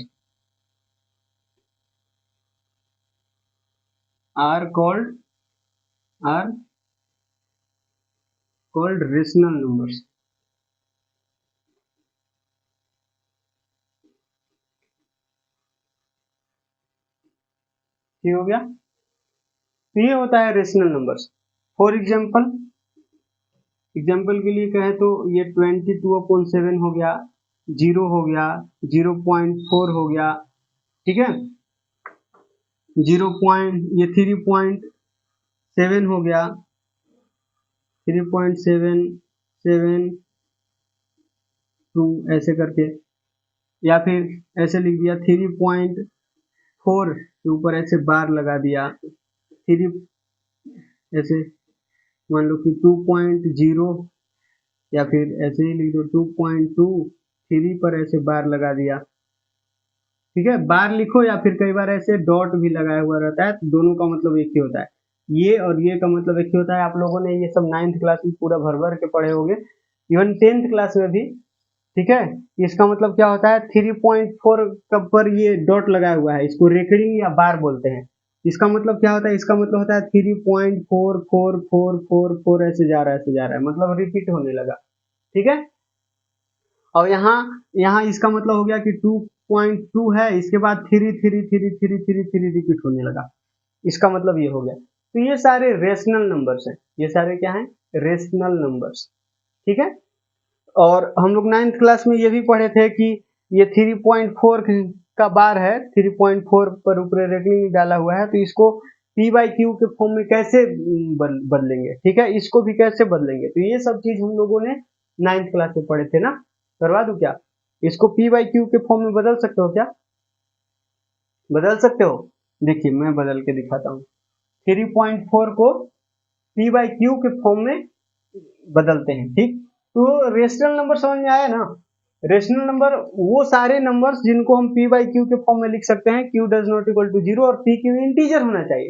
S1: are called rational numbers. ठीक हो गया। तो ये होता है रेशनल नंबर्स। फॉर एग्जाम्पल के लिए कहें तो ये 22/7 हो गया, 0 हो गया, 0.4 हो गया, ठीक है, 3.7 हो गया, 3.772 ऐसे करके, या फिर ऐसे लिख दिया 3.4 के ऊपर ऐसे बार लगा दिया, 3 ऐसे मान लो कि 2.0, या फिर ऐसे ही लिख दो 2.2, 3 पर ऐसे बार लगा दिया, ठीक है, बार लिखो या फिर कई बार ऐसे डॉट भी लगाया हुआ रहता है, तो दोनों का मतलब एक ही होता है। ये और ये का मतलब एक ही होता है। आप लोगों ने ये सब 9th क्लास में पूरा भर भर के पढ़े होंगे, इवन 10th क्लास में भी। ठीक है, इसका मतलब क्या होता है, 3.4 पर ये डॉट लगाया हुआ है, इसको रेकरिंग या बार बोलते हैं। इसका मतलब क्या होता है, इसका मतलब होता है 3.444444 ऐसे जा रहा है, ऐसे जा रहा है, मतलब रिपीट होने लगा। ठीक है, और यहाँ यहाँ इसका मतलब हो गया कि 2.2 है, इसके बाद 3 रिपीट होने लगा। इसका मतलब ये हो गया। तो ये सारे रेशनल नंबर्स हैं, ये सारे क्या हैं, रेशनल नंबर्स। ठीक है, और हम लोग 9th क्लास में ये भी पढ़े थे कि ये 3.4 का बार है, 3.4 पर ऊपर रेटिंग डाला हुआ है, तो इसको पी बाई क्यू के फॉर्म में कैसे बदलेंगे। ठीक है, इसको भी कैसे बदलेंगे, तो ये सब चीज हम लोगों ने 9th क्लास में पढ़े थे ना। करवा दूं क्या, इसको पी बाई क्यू के फॉर्म में बदल सकते हो क्या, बदल सकते हो। देखिए मैं बदल के दिखाता हूँ। 3.4 को पी बाई क्यू के फॉर्म में बदलते हैं। ठीक, तो रेशनल नंबर समझ में आया ना। रेशनल नंबर वो सारे नंबर्स जिनको हम पी बाई क्यू के फॉर्म में लिख सकते हैं, q does not equal to zero, और पी क्यू इंटीजर होना चाहिए।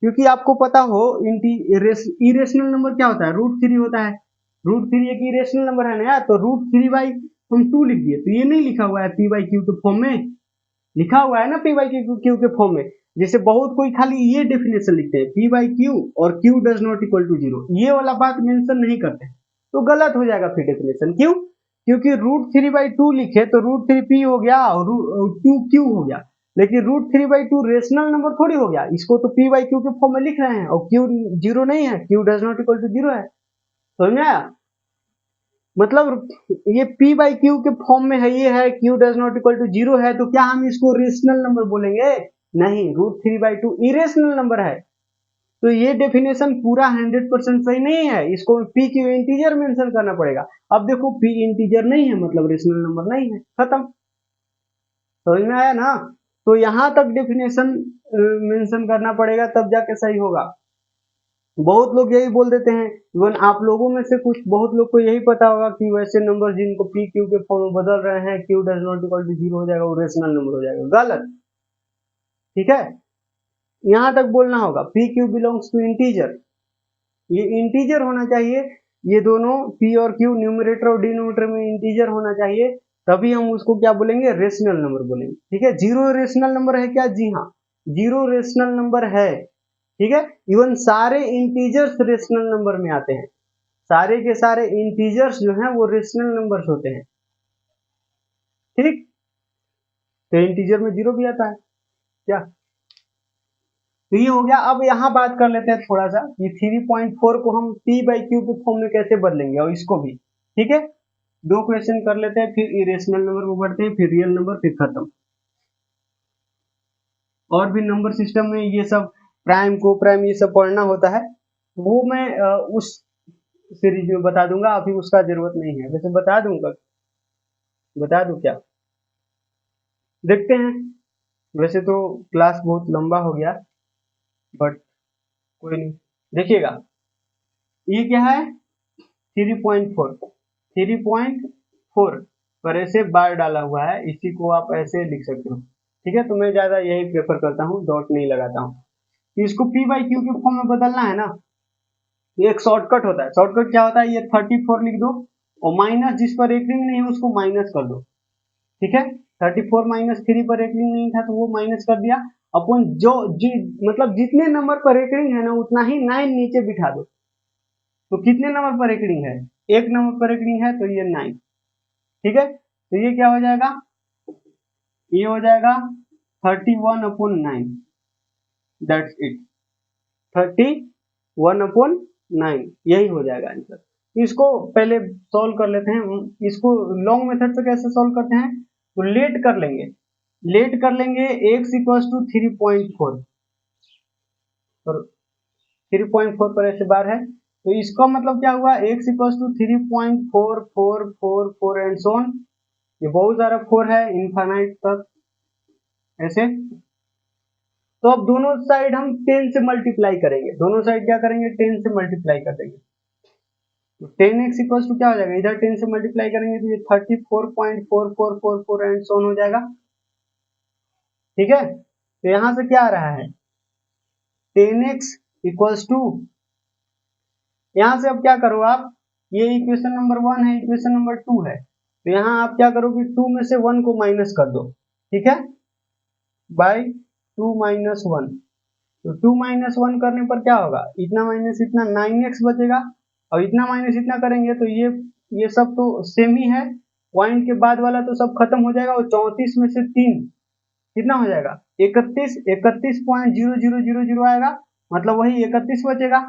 S1: क्योंकि आपको पता हो इरेशनल नंबर क्या होता है, √3 होता है। √3 एक इरेशनल नंबर है ना यार, तो √3 बाई हम 2 लिख दिए, तो ये नहीं लिखा हुआ है पी बाई क्यू के फॉर्म में, लिखा हुआ है ना पी बाई क्यू के फॉर्म में। जैसे बहुत कोई खाली ये डेफिनेशन लिखते हैं, पी बाई क्यू और q does not equal to zero, ये वाला बात मेंशन नहीं करते, तो गलत हो जाएगा फिर डेफिनेशन। क्यों, क्योंकि √3/2 लिखे तो √3 पी हो गया और 2 क्यू हो गया, लेकिन √3/2 रेशनल नंबर थोड़ी हो गया, इसको तो पी बाई क्यू के फॉर्म में लिख रहे हैं, और क्यू जीरो नहीं है, q does not equal to zero है। समझ में आया, मतलब ये p बाई क्यू के फॉर्म में है, ये है q does not equal to zero है, तो क्या हम इसको रेशनल नंबर बोलेंगे, नहीं, √3/2 इरेशनल नंबर है। तो ये डेफिनेशन पूरा 100% सही नहीं है, इसको p क्यू इंटीजर मेंशन करना पड़ेगा। अब देखो p इंटीजर नहीं है मतलब रेशनल नंबर नहीं है, खत्म। समझ में आया ना, तो यहां तक डेफिनेशन मेंशन करना पड़ेगा, तब जाके सही होगा। बहुत लोग यही बोल देते हैं, इवन आप लोगों में से कुछ बहुत लोग को यही पता होगा कि वैसे नंबर जिनको पी क्यू के फॉर्म में बदल रहे हैं, q does not equal to zero हो जाएगा, वो रेशनल नंबर हो जाएगा, गलत। ठीक है, यहां तक बोलना होगा p q belongs to integer, ये इंटीजर होना चाहिए, ये दोनों पी और क्यू न्यूमरेटर और डिनोमिनेटर में इंटीजर होना चाहिए, तभी हम उसको क्या बोलेंगे, रेशनल नंबर बोलेंगे। ठीक है, जीरो रेशनल नंबर है क्या, जी हाँ, जीरो रेशनल नंबर है। ठीक है, इवन सारे इंटीजर्स रेशनल नंबर में आते हैं, सारे के सारे इंटीजर्स जो हैं वो रेशनल नंबर्स होते हैं। ठीक, तो इंटीजर में जीरो भी आता है क्या, तो ये हो गया। अब यहाँ बात कर लेते हैं थोड़ा सा, ये 3.4 को हम p बाई क्यू के फॉर्म में कैसे बदलेंगे, और इसको भी। ठीक है, दो क्वेश्चन कर लेते हैं, फिर इरेशनल नंबर को बढ़ते हैं, फिर रियल नंबर, फिर खत्म। और भी नंबर सिस्टम में ये सब प्राइम को प्राइम ये सब पढ़ना होता है, वो मैं उस सीरीज में बता दूंगा, अभी उसका जरूरत नहीं है, वैसे बता दूंगा, बता दूं क्या, देखते हैं। वैसे तो क्लास बहुत लंबा हो गया, बट कोई नहीं, देखिएगा ये क्या है, 3.4, 3.4 पर ऐसे बार डाला हुआ है, इसी को आप ऐसे लिख सकते हो। ठीक है, तो मैं ज्यादा यही प्रेफर करता हूँ, डॉट नहीं लगाता हूँ। तो इसको p बाई क्यू के फॉर्म में बदलना है ना, ये एक शॉर्टकट होता है। शॉर्टकट क्या होता है, ये 34 लिख दो, और माइनस जिस पर एक रिंग नहीं है उसको माइनस कर दो। ठीक है, 34 माइनस 3 पर एक रिंग नहीं था तो वो माइनस कर दिया, अपन जो मतलब जितने नंबर पर एक रिंग है ना उतना ही 9 नीचे बिठा दो। तो कितने नंबर पर एक रिंग है, एक नंबर पर एक रिंग है, तो ये 9। ठीक है, तो ये क्या हो जाएगा, ये हो जाएगा 31/9, दैट्स इट, 31/9, यही हो जाएगा आंसर। इसको पहले सॉल्व कर लेते हैं, इसको लॉन्ग मेथड से कैसे सॉल्व करते हैं, तो लेट कर लेंगे, लेट कर लेंगे x इक्वल्स टू 3.4, और 3.4 पर ऐसे बार है, तो इसका मतलब क्या हुआ, x equals to 3.4444 and so on, ये बहुत सारा 4 है इनफाइनाइट तक ऐसे। तो अब दोनों साइड हम 10 से मल्टीप्लाई करेंगे, दोनों साइड क्या करेंगे, 10 से मल्टीप्लाई कर देंगे, तो 10x इक्वल्स टू क्या हो जाएगा, इधर 10 से मल्टीप्लाई करेंगे तो ये 34.4444 एंड सो ऑन हो जाएगा। ठीक है, तो यहाँ से क्या आ रहा है 10x इक्वल्स टू, यहाँ से अब क्या करो आप, ये इक्वेशन नंबर 1 है, इक्वेशन नंबर 2 है, तो यहाँ आप क्या करोगे 2 में से 1 को माइनस कर दो, ठीक है, बाई 2 माइनस 1, तो 2 माइनस 1 करने पर क्या होगा, इतना माइनस इतना 9x बचेगा, और इतना माइनस इतना करेंगे तो ये सब तो सेम ही है, पॉइंट के बाद वाला तो सब खत्म हो जाएगा, और 34 में से 3 कितना हो जाएगा 31, 31.0000 आएगा, मतलब वही 31 बचेगा,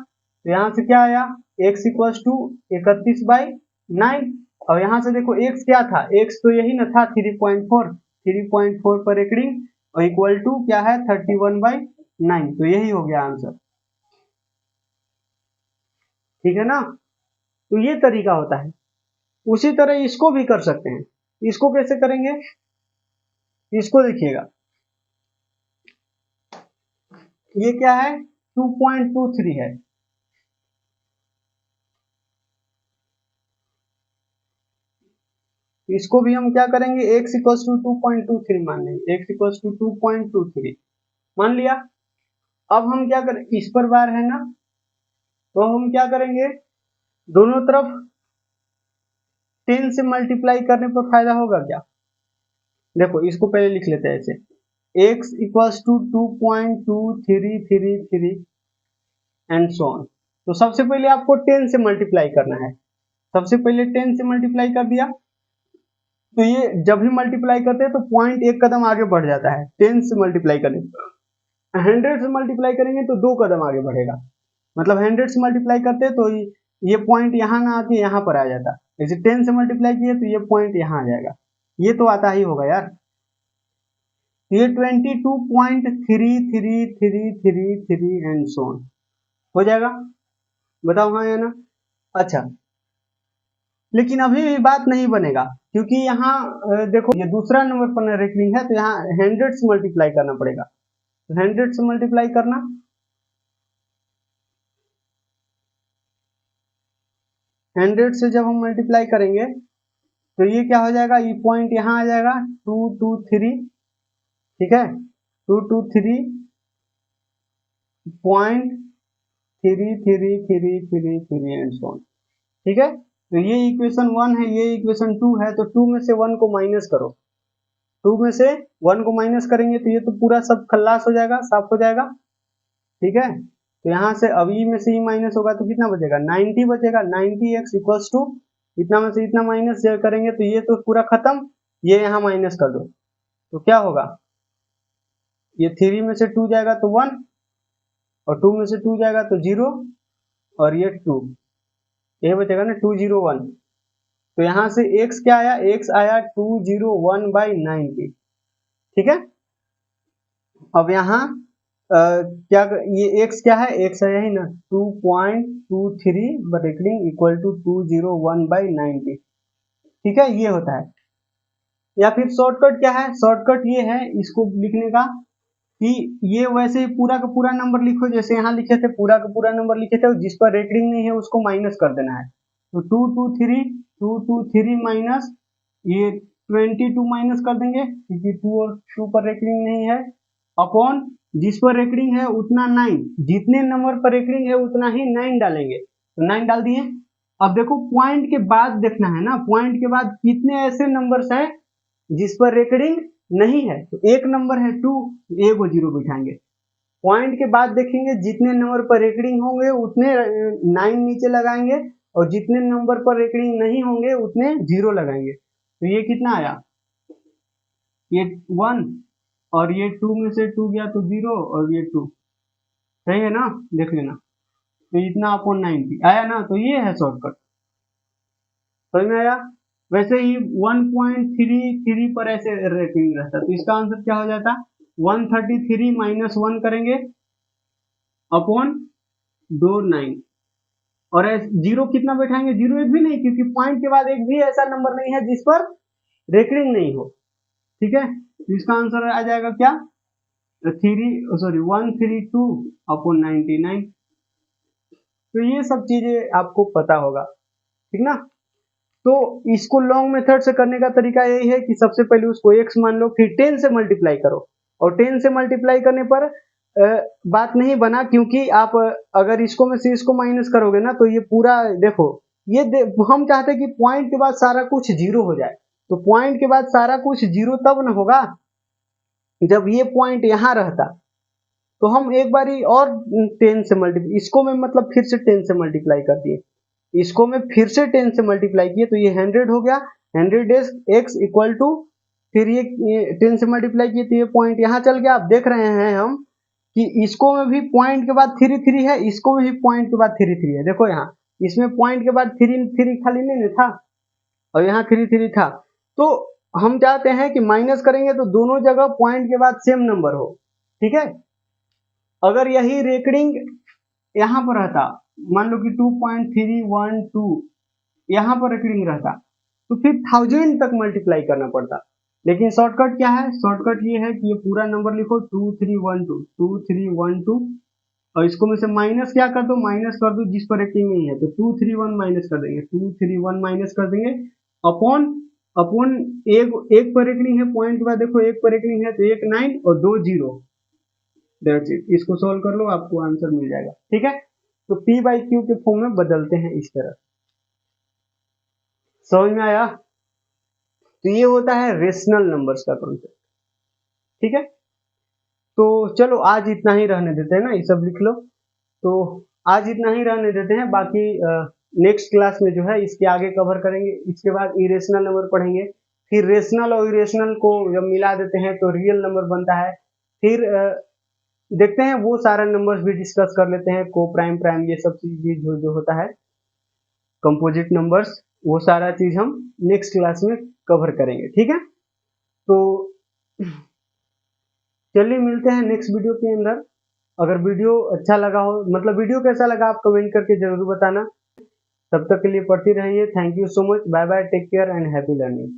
S1: तो यहाँ से क्या आया x इक्वल्स टू 31/9, और यहाँ से देखो x क्या था, x तो यही ना था 3.4 पर एकड़िंग, और इक्वल टू क्या है 31/9, तो यही हो गया आंसर, ठीक है ना। तो ये तरीका होता है, उसी तरह इसको भी कर सकते हैं, इसको कैसे करेंगे, इसको देखिएगा, ये क्या है 2.23 है, इसको भी हम क्या करेंगे x इक्वल्स टू 2.23 मान लेंगे, x इक्वल्स टू 2.23 मान लिया। अब हम क्या करें, इस पर बार है ना, तो हम क्या करेंगे दोनों तरफ 10 से मल्टीप्लाई करने पर फायदा होगा क्या, देखो इसको पहले लिख लेते हैं ऐसे, x equals to 2.2333 and so on, तो सबसे पहले आपको 10 से मल्टीप्लाई करना है, सबसे पहले 10 से मल्टीप्लाई कर दिया, तो ये जब भी मल्टीप्लाई करते हैं तो पॉइंट एक कदम आगे बढ़ जाता है, 10 से मल्टीप्लाई करें, 100 से मल्टीप्लाई करेंगे तो 2 कदम आगे बढ़ेगा, मतलब 100 से मल्टीप्लाई करते हैं तो ये पॉइंट यहाँ ना आके यहाँ पर आ जाता, जैसे 10 से मल्टीप्लाई किए तो ये पॉइंट यहाँ आ जाएगा, ये तो आता ही होगा यार, ये 22.3333 एंड सो ऑन हो जाएगा, बताओ हाँ या ना। अच्छा, लेकिन अभी भी बात नहीं बनेगा, क्योंकि यहाँ देखो ये दूसरा नंबर पर रेकरिंग है, तो यहाँ 100 से मल्टीप्लाई करना पड़ेगा, 100 से मल्टीप्लाई करना, 100 से जब हम मल्टीप्लाई करेंगे तो ये क्या हो जाएगा, ये पॉइंट यहाँ आ जाएगा 223, ठीक है, 223.3333 एंड सो ऑन, ठीक है, तो ये इक्वेशन 1 है, ये इक्वेशन 2 है, तो 2 में से 1 को माइनस करो, 2 में से 1 को माइनस करेंगे तो ये तो पूरा सब खल्लास हो जाएगा, साफ हो जाएगा, ठीक है, तो यहाँ से अब ई में से ई माइनस होगा तो कितना बचेगा 90 बचेगा, 90x इक्वल्स टू इतना में से इतना माइनस करेंगे तो ये तो पूरा खत्म, ये यहाँ माइनस कर दो, तो क्या होगा, ये 3 में से 2 जाएगा तो 1, और 2 में से 2 जाएगा तो 0, और ये 2, ये बचेगा ना 201, तो यहाँ से x क्या आया, x आया 201/90, ठीक है, अब यहाँ क्या ये x क्या है, x है यही ना 2.23 ब्रैकेटिंग इक्वल टू 201/90, ठीक है, ये होता है, या फिर शॉर्टकट क्या है, शॉर्टकट ये है इसको लिखने का कि ये वैसे ही पूरा का पूरा नंबर लिखो, जैसे यहाँ लिखे थे पूरा का पूरा नंबर लिखे थे, जिस पर रेकरिंग नहीं है उसको माइनस कर देना है, तो 223 माइनस ये 22 माइनस कर देंगे, क्योंकि 2 और 2 पर रेकरिंग नहीं है, अपॉन जिस पर रेकरिंग है उतना 9, जितने नंबर पर रेकरिंग है उतना ही 9 डालेंगे, तो 9 डाल दिए। अब देखो पॉइंट के बाद देखना है ना, पॉइंट के बाद कितने ऐसे नंबर्स हैं जिस पर रेकरिंग नहीं है, तो एक नंबर है 2, ए को 0 बिठाएंगे, पॉइंट के बाद देखेंगे जितने नंबर पर रेकरिंग होंगे उतने 9 नीचे लगाएंगे, और जितने नंबर पर रेकरिंग नहीं होंगे उतने 0 लगाएंगे, तो ये कितना आया, ये 1, और ये 2 में से 2 गया तो 0, और ये 2, सही है ना, देख लेना, तो इतना अपॉन 90 आया ना, तो ये है शॉर्टकट, समझ में आया। वैसे ही 1.33 पर ऐसे रेटिंग रहता, तो इसका आंसर क्या हो जाता, 133 माइनस 1 करेंगे अपॉन 29, और 0 कितना बैठाएंगे, 0 एक भी नहीं, क्योंकि पॉइंट के बाद एक भी ऐसा नंबर नहीं है जिस पर रेकरिंग नहीं हो, ठीक है, तो इसका आंसर आ जाएगा क्या 132 अपॉन 99, तो ये सब चीजें आपको पता होगा, ठीक ना। तो इसको लॉन्ग मेथड से करने का तरीका यही है कि सबसे पहले उसको x मान लो, फिर 10 से मल्टीप्लाई करो, और 10 से मल्टीप्लाई करने पर बात नहीं बना, क्योंकि आप अगर इसको में से इसको माइनस करोगे ना तो ये पूरा देखो, हम चाहते हैं कि पॉइंट के बाद सारा कुछ जीरो हो जाए। तो पॉइंट के बाद सारा कुछ जीरो तब न होगा जब ये पॉइंट यहाँ रहता। तो हम एक बारी और 10 से मल्टीप्लाई, इसको में मतलब फिर से 10 से मल्टीप्लाई कर दिए, इसको में फिर से 10 से मल्टीप्लाई किए, तो ये 100 हो गया। 100 x इक्वल टू, फिर ये 10 से मल्टीप्लाई किए तो ये पॉइंट यहाँ चल गया। आप देख रहे हैं हम कि इसको में भी पॉइंट के बाद 3 3 है, इसको में भी पॉइंट के बाद 3 3 है। देखो यहाँ इसमें पॉइंट के बाद 3 3 खाली नहीं था और यहाँ 3 3 था। तो हम चाहते हैं कि माइनस करेंगे तो दोनों जगह पॉइंट के बाद सेम नंबर हो, ठीक है। अगर यही रेकरिंग यहाँ पर रहता, मान लो कि 2.312 यहाँ पर रेकरिंग रहता, तो फिर 1000 तक मल्टीप्लाई करना पड़ता। लेकिन शॉर्टकट क्या है, शॉर्टकट ये है कि ये पूरा नंबर लिखो 2312 और इसको में से माइनस क्या कर दो, माइनस कर दो जिस पर रेकरिंग नहीं है, तो 231 माइनस कर देंगे, 231 माइनस कर देंगे अपॉन अपॉन एक पर रेकरिंग है, पॉइंट के बाद देखो एक पर रेकरिंग है तो 1 9 और 2 0। That's it. इसको सोल्व कर लो, आपको आंसर मिल जाएगा, ठीक है। तो p बाई क्यू के फॉर्म में बदलते हैं इस तरह। समझ में आया? तो ये होता है रेशनल नंबर्स का कॉन्सेप्ट, ठीक है। तो चलो आज इतना ही रहने देते हैं ना, ये सब लिख लो। तो आज इतना ही रहने देते हैं, बाकी नेक्स्ट क्लास में जो है इसके आगे कवर करेंगे। इसके बाद इरेशनल नंबर पढ़ेंगे, फिर रेशनल और इरेशनल को जब मिला देते हैं तो रियल नंबर बनता है। फिर देखते हैं वो सारा नंबर्स भी डिस्कस कर लेते हैं, को प्राइम प्राइम ये सब चीज जो होता है, कंपोजिट नंबर्स, वो सारा चीज हम नेक्स्ट क्लास में कवर करेंगे, ठीक है। तो चलिए मिलते हैं नेक्स्ट वीडियो के अंदर। अगर वीडियो अच्छा लगा हो, मतलब वीडियो कैसा लगा आप कमेंट करके जरूर बताना। तब तक के लिए पढ़ती रहिए। Thank you so much, bye bye, take care and happy learning.